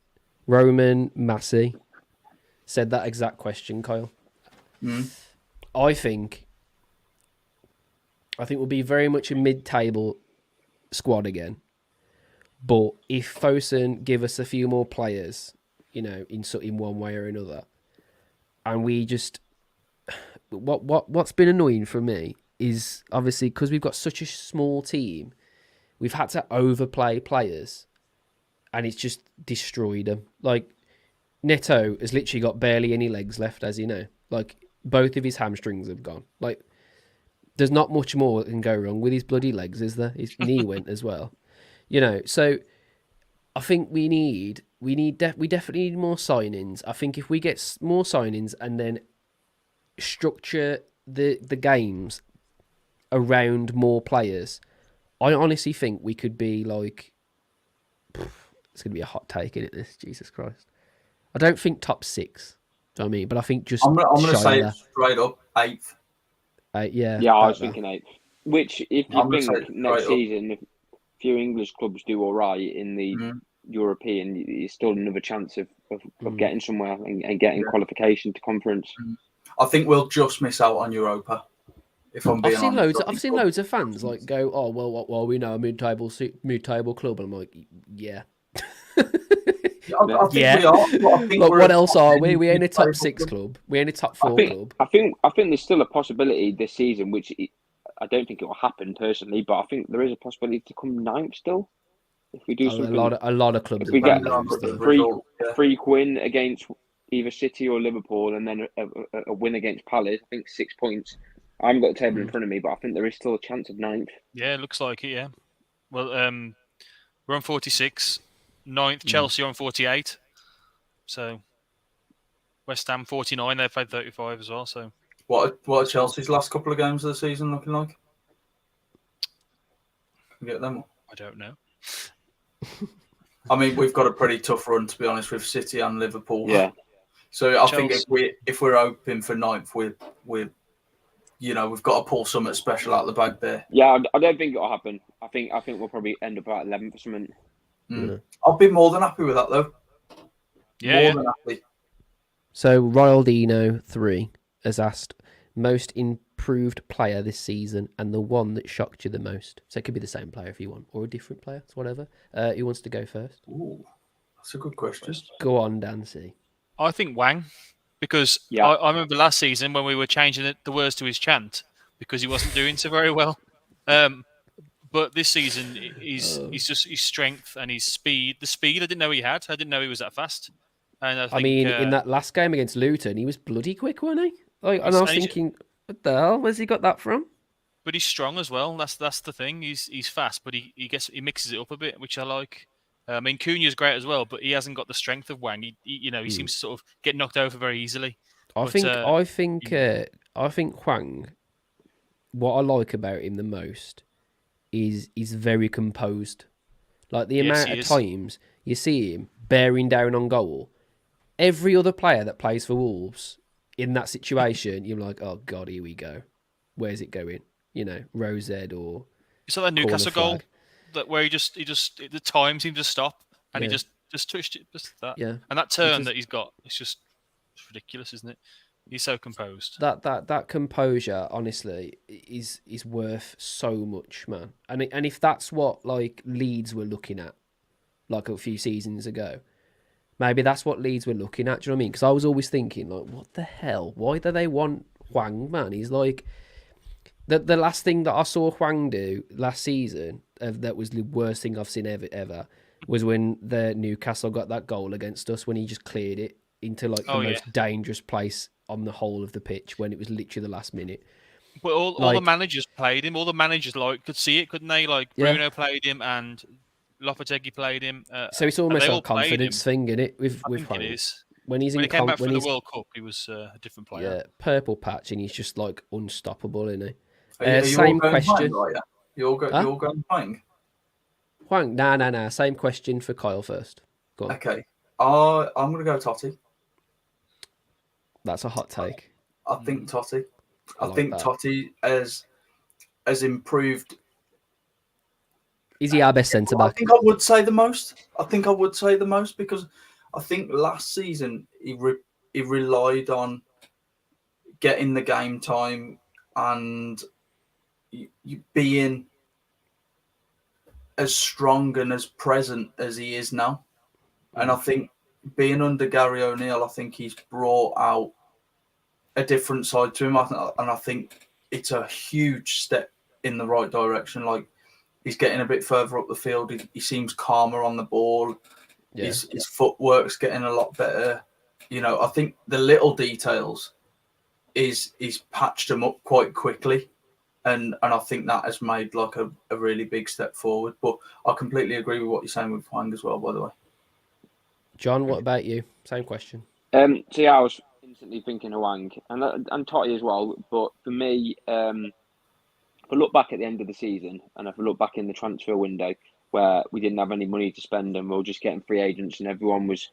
Roman Massey said that exact question, Kyle. I think we'll be very much a mid-table squad again. But if Fosun give us a few more players, in one way or another, and we just what's been annoying for me is obviously because we've got such a small team, we've had to overplay players, and it's just destroyed them. Like Neto has literally got barely any legs left, as you know. Like both of his hamstrings have gone. Like there's not much more that can go wrong with his bloody legs, is there? His knee went as well. So I think we definitely need more signings. I think if we get more signings and then structure the games around more players, I honestly think we could be like, it's going to be a hot take, isn't it, this? Jesus Christ. I don't think top 6. Do you know what I mean? But I think just I'm going to say it straight up, 8th. Yeah, I was thinking 8th. Which, if you think next season, if few English clubs do all right in the European, it's still another chance of getting somewhere and getting qualification to conference. I think we'll just miss out on Europa. If I'm being honest, I've seen loads of fans like go, "Oh well, we know a mid-table club," and I'm like, "Yeah." I think we are. What else are we? We ain't a top 6 club. We ain't a top 4 club. I think there's still a possibility this season, which I don't think it will happen personally, but I think there is a possibility to come 9th still. If we do something, a lot of clubs. If we get a free win against either City or Liverpool, and then a win against Palace, I think 6 points. I haven't got the table in front of me, but I think there is still a chance of 9th. Yeah, it looks like it. Yeah. Well, we're on 46. 9th, Chelsea on 48. So West Ham 49. They've played 35 as well. So what are Chelsea's last couple of games of the season looking like? Can we get them? I don't know. I mean, we've got a pretty tough run, to be honest, with City and Liverpool. Yeah. So I think if we're hoping for 9th, we've got to pull something special out of the bag there. Yeah, I don't think it'll happen. I think we'll probably end up at 11th or something. I'll be more than happy with that, though. Yeah. More than happy. So Ronaldinho 3 has asked most improved player this season and the one that shocked you the most. So it could be the same player if you want, or a different player, it's whatever. Who wants to go first? Ooh, that's a good question. Go on, Dancy. I think Wang, because I remember last season when we were changing the words to his chant because he wasn't doing so very well. But this season, he's just his strength and his speed. The speed I didn't know he had. I didn't know he was that fast. And I mean, in that last game against Luton, he was bloody quick, wasn't he? And I was thinking, what the hell? Where's he got that from? But he's strong as well. That's the thing. He's fast, but he mixes it up a bit, which I like. I mean, Cunha's great as well, but he hasn't got the strength of Wang. He seems to sort of get knocked over very easily. I think Wang. What I like about him the most is he's very composed. Like the amount of times you see him bearing down on goal. Every other player that plays for Wolves in that situation, you're like, oh God, here we go. Where's it going? Rosed or you saw that Newcastle goal where he just the time seemed to stop and he just touched it just that. Yeah. And that turn that he's got, it's ridiculous, isn't it? He's so composed. That composure, honestly, is worth so much, man. And if that's what like Leeds were looking at, like a few seasons ago, maybe that's what Leeds were looking at. Do you know what I mean? Because I was always thinking, like, what the hell? Why do they want Hwang, man? He's like the last thing that I saw Hwang do last season. That was the worst thing I've seen ever. Was when the Newcastle got that goal against us when he just cleared it into like the most dangerous place on the whole of the pitch when it was literally the last minute. But all the managers played him. All the managers could see it, couldn't they? Like Bruno played him and Lopetegui played him. So it's almost like a confidence thing, isn't it? With Hwang. It is. When he came back from the World Cup, he was a different player. Yeah, purple patch, and he's just like unstoppable, isn't he? Same question. You're going Hwang? Hwang? Nah. Same question for Kyle first. Go on. Okay. I'm going to go Totti. That's a hot take. I think Totti. I like think that. Totti has improved. Is he our best centre back? I think I would say the most. Because I think last season he relied on getting the game time and you being as strong and as present as he is now. And I think being under Gary O'Neill, I think he's brought out a different side to him. And I think it's a huge step in the right direction. Like, he's getting a bit further up the field. He seems calmer on the ball. Yeah. His footwork's getting a lot better. You know, I think the little details is patched him up quite quickly. And I think that has made like a really big step forward. But I completely agree with what you're saying with Hwang as well, by the way. John, what about you? Same question. So yeah, I was instantly thinking Hwang and Totti as well. But for me, if I look back at the end of the season and if I look back in the transfer window where we didn't have any money to spend and we were just getting free agents and everyone was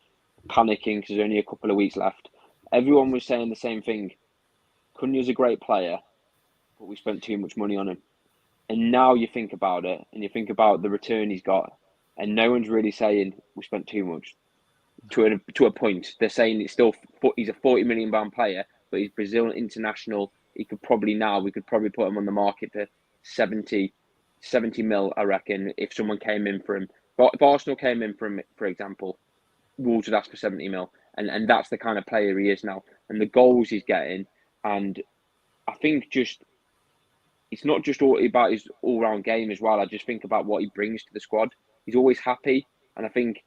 panicking because there's only a couple of weeks left, everyone was saying the same thing. Cunha's a great player, but we spent too much money on him. And now you think about it and you think about the return he's got, and no one's really saying we spent too much. To a point, they're saying he's a £40 million player, but he's Brazilian international. We could probably put him on the market for 70 mil, I reckon, if someone came in for him. But if Arsenal came in for him, for example, Wolves would ask for 70 mil. And that's the kind of player he is now. And the goals he's getting, and I think it's not just all about his all-round game as well. I just think about what he brings to the squad. He's always happy, and I think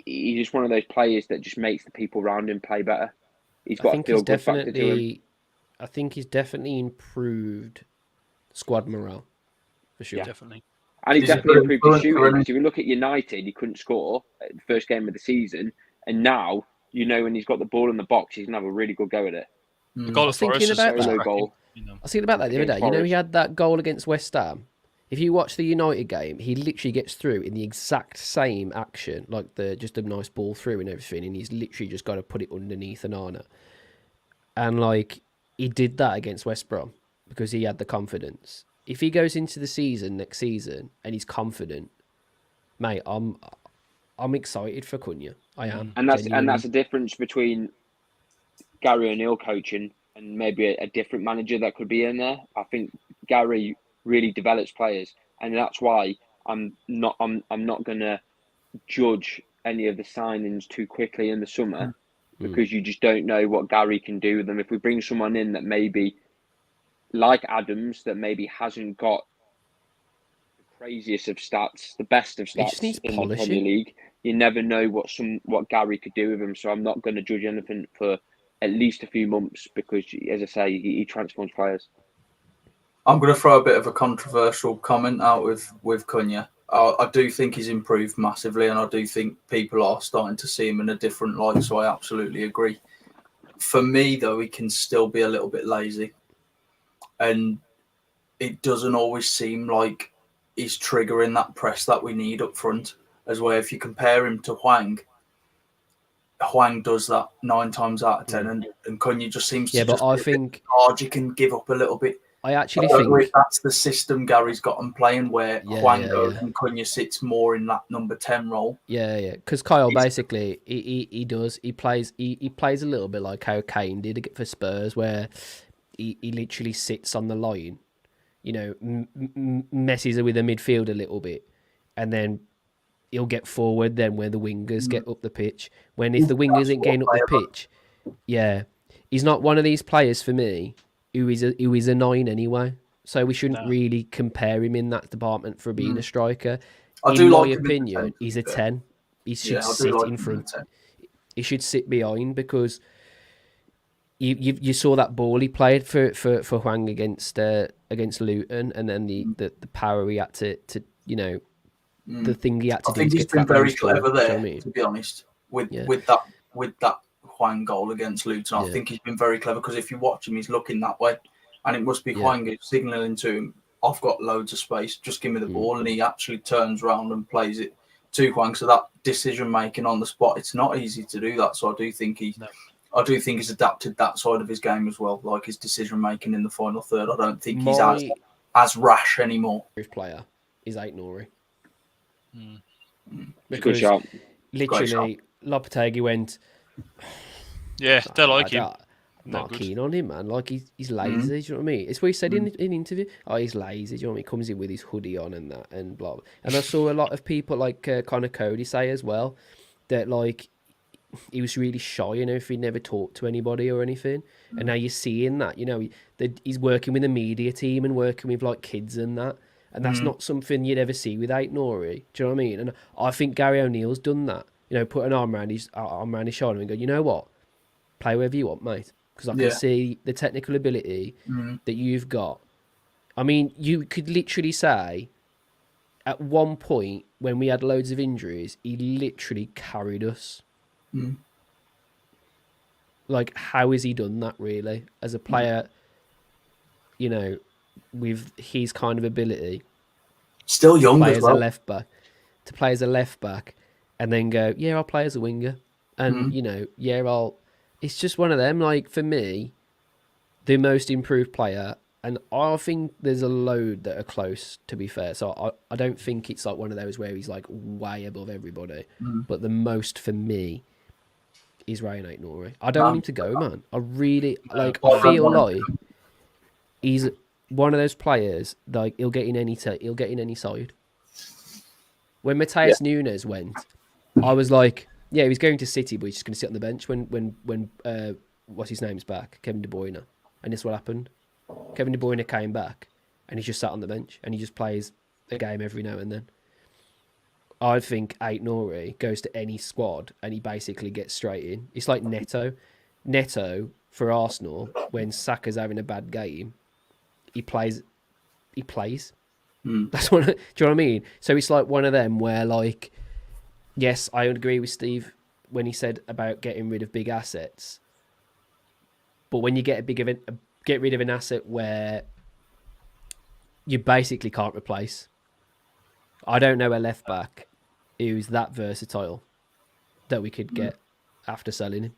he's just one of those players that just makes the people around him play better. He's got a feel-good factor to him. I think he's definitely improved squad morale, for sure. Yeah. Definitely. And he's definitely improved his shooting. If you look at United, he couldn't score at the first game of the season, and now, you know, when he's got the ball in the box, he's going to have a really good go at it. The goal I was thinking about that. Goal. I was thinking about that the other day. You know, he had that goal against West Ham. If you watch the United game, he literally gets through in the exact same action, like just a nice ball through and everything, and he's literally just got to put it underneath Onana. And like, he did that against West Brom because he had the confidence. If he goes into the season next season and he's confident, mate, I'm excited for Cunha. I am. And that's the difference between Gary O'Neill coaching and maybe a different manager that could be in there. I think Gary really develops players, and that's why I'm not going to judge any of the signings too quickly in the summer because you just don't know what Gary can do with them. If we bring someone in that maybe like Adams, that maybe hasn't got the craziest of stats, the best of stats in the Premier League, you never know what Gary could do with him. So I'm not going to judge anything for at least a few months because, as I say, he transforms players. I'm going to throw a bit of a controversial comment out with Cunha. I do think he's improved massively, and I do think people are starting to see him in a different light, so I absolutely agree. For me, though, he can still be a little bit lazy, and it doesn't always seem like he's triggering that press that we need up front, as well. If you compare him to Hwang does that 9 times out of 10, and Cunha just seems to but I think he can give up a little bit. I actually think if that's the system Gary's got him playing, where Hwang goes and Cunha sits more in that number 10 role. Yeah. Because Kyle basically he plays a little bit like how Kane did for Spurs, where he literally sits on the line, you know, messes with the midfield a little bit, and then he'll get forward. Then where the wingers get up the pitch, if the wingers ain't getting up the pitch, he's not one of these players for me who is a 9 anyway. So we shouldn't really compare him in that department for being a striker. In my opinion, he's a 10. He should sit in front. He should sit behind because you saw that ball he played for Hwang against Luton, and then the power he had to the thing he had to do. I think he's been very clever there, to be honest, with that Hwang goal against Luton. I think he's been very clever because if you watch him, he's looking that way, and it must be Hwang signalling to him, I've got loads of space, just give me the ball, and he actually turns around and plays it to Hwang. So that decision making on the spot, it's not easy to do that. So I do think he's adapted that side of his game as well, like his decision making in the final third. I don't think he's as rash anymore. His player is Aït-Nouri. Because literally Lopetegui went, they like him. not keen on him, man. Like he's lazy. Do you know what I mean? It's what he said in interview. Oh, he's lazy. Do you know what I mean? He comes in with his hoodie on and that and blah. And I saw a lot of people like Connor Cody say as well that like he was really shy. You know, if he never talked to anybody or anything. And now you're seeing that. You know, he's working with a media team and working with like kids and that. And that's not something you'd ever see with Aït-Nouri. Do you know what I mean? And I think Gary O'Neill's done that. You know, put an arm around his shoulder and go, you know what? Play wherever you want, mate. Because I can see the technical ability that you've got. I mean, you could literally say, at one point when we had loads of injuries, he literally carried us. Like, how has he done that, really? As a player, you know, with his kind of ability. Still young as well. To play as a left back and then go, yeah, I'll play as a winger. And, you know, it's just one of them. Like, for me, the most improved player, and I think there's a load that are close, to be fair. So I don't think it's like one of those where he's like way above everybody. But the most for me is Ryan Aït-Nouri. I don't want him to go, man. I really I feel like he's one of those players like he'll get in any side. When Matheus Nunes went, I was like, yeah, he was going to City, but he's just going to sit on the bench when what's his name's back, Kevin De Bruyne, and this is what happened. Kevin De Bruyne came back, and he's just sat on the bench, and he just plays a game every now and then. I think Aït-Nouri goes to any squad, and he basically gets straight in. It's like Neto. Neto for Arsenal, when Saka's having a bad game, he plays. That's do you know what I mean? So it's like one of them where, like, yes, I would agree with Steve when he said about getting rid of big assets. But when you get get rid of an asset where you basically can't replace, I don't know a left back who's that versatile that we could get after selling him.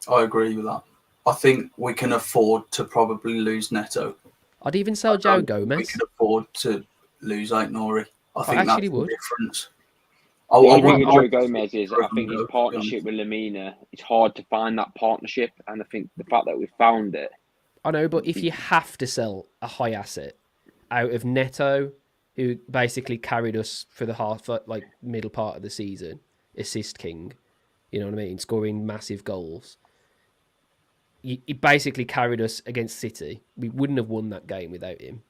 I agree with that. I think we can afford to probably lose Neto. I'd even sell Joe Gomez. We can afford to lose Aït-Nouri. I think that's the difference. The only thing with Joe Gomez is I think his partnership with Lamina, it's hard to find that partnership, and I think the fact that we found it. I know, but if you have to sell a high asset out of Neto, who basically carried us for the middle part of the season, assist king, you know what I mean, scoring massive goals. He basically carried us against City. We wouldn't have won that game without him.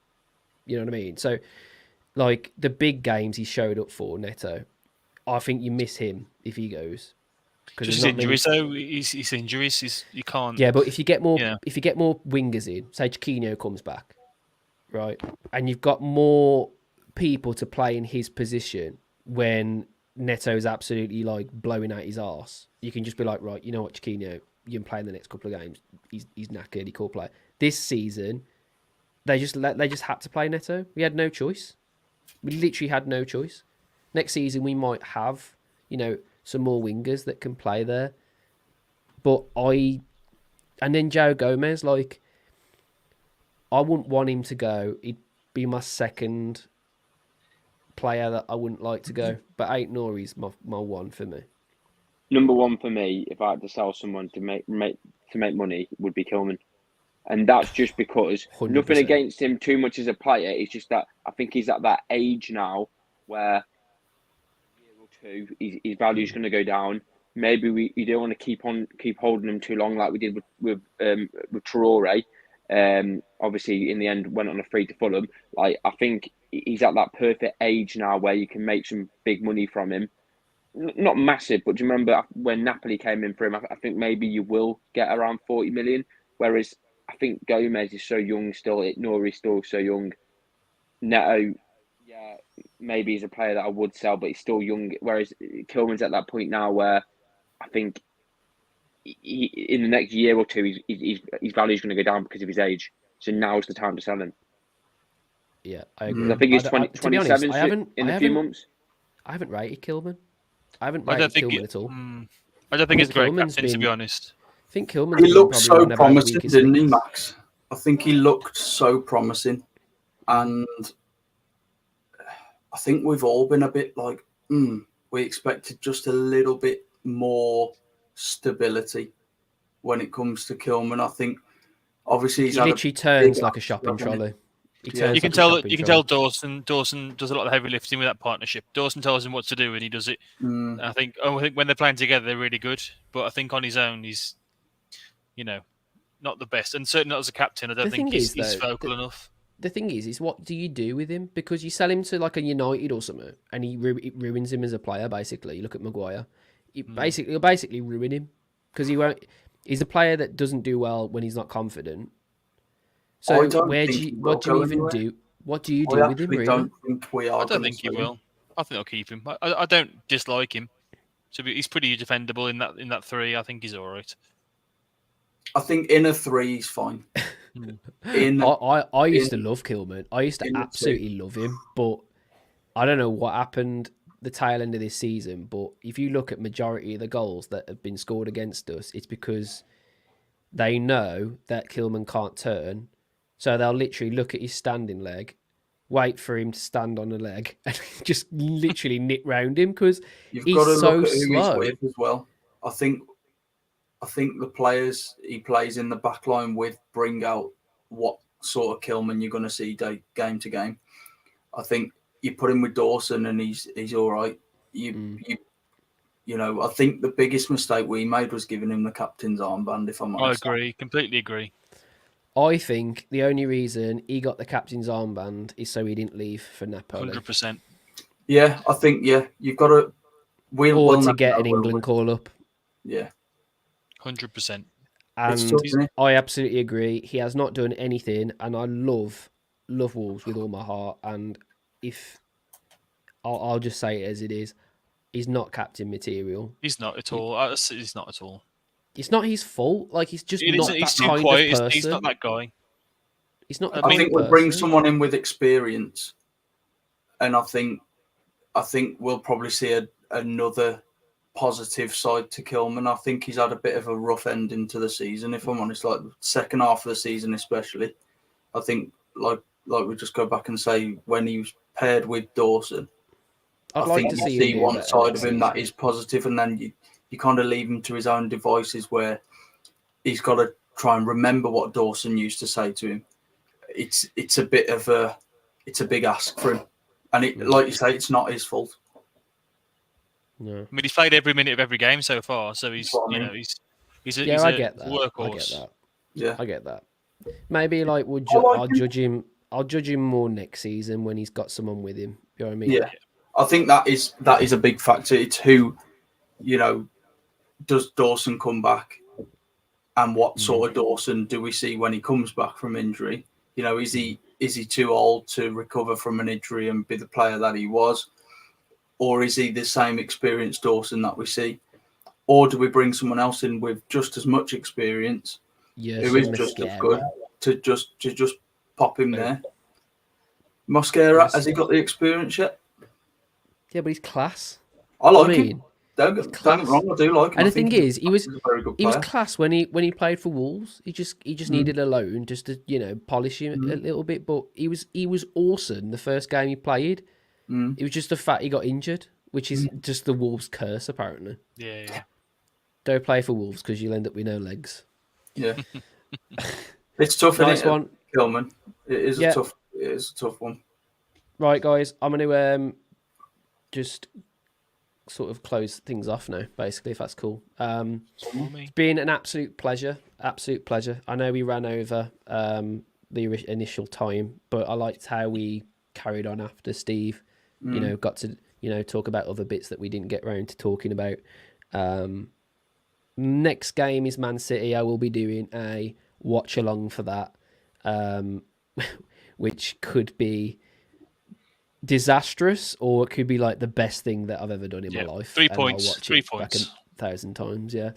You know what I mean? So, like, the big games he showed up for, Neto, I think you miss him if he goes. Just his injuries, though. His injuries, you can't. Yeah, but if you get more wingers in, say Chiquinho comes back, right, and you've got more people to play in his position when Neto's absolutely like blowing out his arse, you can just be like, right, you know what, Chiquinho, you can play in the next couple of games. He's knackered. He can't play. This season, they just had to play Neto. We had no choice. We literally had no choice. Next season, we might have, you know, some more wingers that can play there. And then Joe Gomez, like, I wouldn't want him to go. He'd be my second player that I wouldn't like to go. But Aït-Nouri's my one for me. Number one for me, if I had to sell someone to make money, would be Kilman. And that's just because 100%. Nothing against him too much as a player. It's just that I think he's at that age now where a year or two, his value's going to go down. Maybe you don't want to keep holding him too long like we did with Traore. Obviously, in the end, went on a free to Fulham. Like, I think he's at that perfect age now where you can make some big money from him. Not massive, but do you remember when Napoli came in for him? I think maybe you will get around 40 million. Whereas I think Gomez is so young still. Nouri's still so young. Neto, yeah, maybe he's a player that I would sell, but he's still young. Whereas Kilman's at that point now where I think in the next year or two, his value is going to go down because of his age. So now's the time to sell him. Yeah, I agree. I think he's 27 in a few months. I haven't rated Kilman. I haven't rated Kilman at all. I don't think he's a great captain, to be honest. I think Kilman. He looked so promising, didn't he, Max? I think he looked so promising, and I think we've all been a bit like, we expected just a little bit more stability. when it comes to Kilman. I think obviously he's he had literally turns big like a shopping hasn't he? trolley. He Yeah. turns You can like a tell. shopping You can trolley. tell Dawson does a lot of heavy lifting with that partnership. Dawson tells him what to do, and he does it. Mm. I think when they're playing together, they're really good. But I think on his own, he's, not the best, and certainly not as a captain. I don't think he's vocal enough. The thing is what do you do with him? Because you sell him to like a United or something, and it ruins him as a player. Basically, you look at Maguire. You'll basically ruin him because he won't. He's a player that doesn't do well when he's not confident. So what do you even do? What do you do with him? Really? Don't think we are. I don't think he will. I think they'll keep him. I don't dislike him. So he's pretty defendable in that 3. I think he's all right. I think in a 3 he's fine. I used to love Kilman. I used to absolutely love him, but I don't know what happened the tail end of this season. But if you look at majority of the goals that have been scored against us, it's because they know that Kilman can't turn, so they'll literally look at his standing leg, wait for him to stand on a leg, and just literally knit round him because he's so slow. He's with as well. I think the players he plays in the back line with bring out what sort of Kilman you're going to see game to game. I think you put him with Dawson and he's all right. I think the biggest mistake we made was giving him the captain's armband, if I'm honest. I agree, completely agree. I think the only reason he got the captain's armband is so he didn't leave for Napoli. 100%. Yeah, I think, you've got to... Or to get an England call-up. Yeah. 100%. And tough, I absolutely agree. He has not done anything, and I love Wolves with all my heart. And if I'll just say it as it is, he's not captain material. He's not at all. He's not at all. It's not his fault. Like he's just not that too kind quiet. of person. He's not that guy. He's not. I think we'll bring someone in with experience, and I think we'll probably see another positive side to Kilman. I think he's had a bit of a rough ending to the season, if I'm honest. Like the second half of the season, especially. I think, like we just go back and say when he was paired with Dawson, I think you see one side of him that is positive, and then you kind of leave him to his own devices where he's got to try and remember what Dawson used to say to him. It's a bit of it's a big ask for him, and like you say, it's not his fault. No. I mean, he's played every minute of every game so far, so he's a workhorse. I get that. Maybe I'll judge him. I'll judge him more next season when he's got someone with him. You know what I mean? Yeah, I think that is a big factor. It's who, does Dawson come back, and what sort of Dawson do we see when he comes back from injury? Is he too old to recover from an injury and be the player that he was? Or is he the same experienced Dawson that we see? Or do we bring someone else in with just as much experience, who is just as good, to just pop him there? Mosquera, has he got the experience yet? Yeah, but he's class. I like him. Don't get me wrong, I do like him. And the thing is, he was class when he played for Wolves. He just needed a loan just to polish him a little bit. But he was awesome the first game he played. It was just the fact he got injured, which is just the Wolves' curse, apparently. Yeah. Don't play for Wolves because you'll end up with no legs. Yeah. It's tough, nice isn't it, one. Kilman? It is a tough one. Right, guys, I'm going to just sort of close things off now, basically, if that's cool. It's been an absolute pleasure. I know we ran over the initial time, but I liked how we carried on after Steve. Got to talk about other bits that we didn't get around to talking about. Next game is Man City. I will be doing a watch along for that, which could be disastrous or it could be like the best thing that I've ever done in my life. 3 points. I'll watch 3 it points. like 1,000 times. Yeah.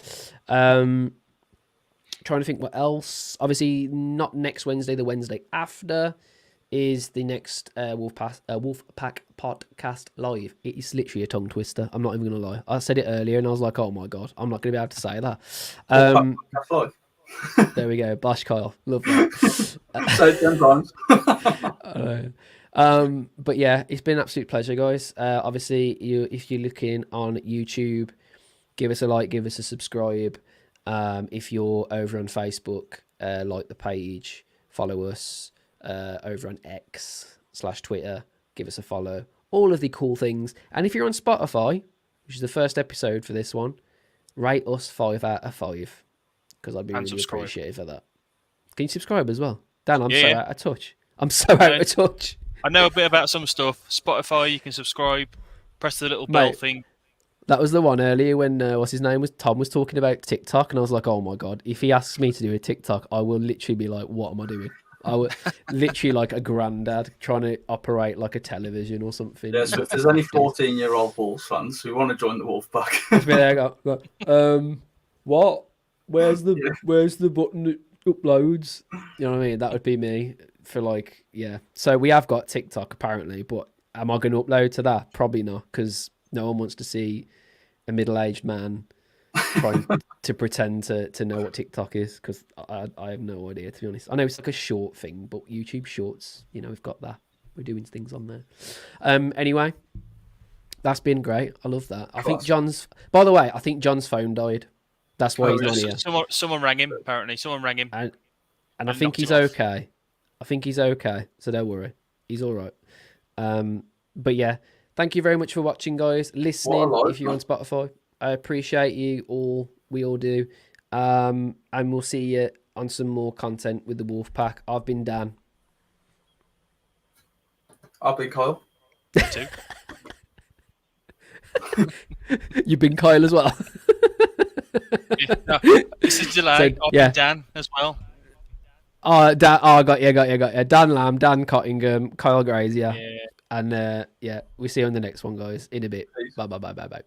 Trying to think what else. Obviously, not next Wednesday. The Wednesday after is the next Wolfpack podcast live. It is literally a tongue twister. I'm not even going to lie. I said it earlier and I was like, oh my God, I'm not going to be able to say that. There we go. Bash Kyle. Love that. So 10 times. But yeah, it's been an absolute pleasure, guys. Obviously, if you're looking on YouTube, give us a like, give us a subscribe. If you're over on Facebook, like the page, follow us over on X/Twitter, give us a follow, all of the cool things. And if you're on Spotify, which is the first episode for this one, rate us 5 out of 5 because I'd be really subscribe. appreciative of that. Can you subscribe as well? Dan, I'm Yeah. so out of touch. I'm so out of touch. I know a bit about some stuff. Spotify, you can subscribe, press the little bell thing. That was the one earlier when what's his name was Tom was talking about TikTok, and I was like, oh my god, if he asks me to do a TikTok, I will literally be like, what am I doing? I would literally like a granddad trying to operate like a television or something. Yeah, so if there's any 14-year-old Wolves fans who want to join the Wolfpack, Just be there, go, what? Where's the button that uploads? You know what I mean? That would be me for like, yeah. So we have got TikTok apparently, but am I going to upload to that? Probably not, because no one wants to see a middle-aged man trying to pretend to know what TikTok is, because I have no idea, to be honest. I know it's like a short thing, but YouTube Shorts, you know, we've got that. We're doing things on there. Anyway, that's been great. I love that. I think John's... By the way, I think John's phone died. That's why he's not here. Someone rang him, apparently. Someone rang him. And I think he's okay. I think he's okay, so don't worry. He's all right. But yeah, thank you very much for watching, guys. Listening, if you're on Spotify. I appreciate you all. We all do. And we'll see you on some more content with the Wolfpack. I've been Dan. I've been Kyle. Me too. You've been Kyle as well. This is July. I've been Dan as well. Oh, Dan, I got you. Dan Lamb, Dan Cottingham, Kyle Grazier. Yeah. And yeah, we'll see you on the next one, guys. In a bit. Bye.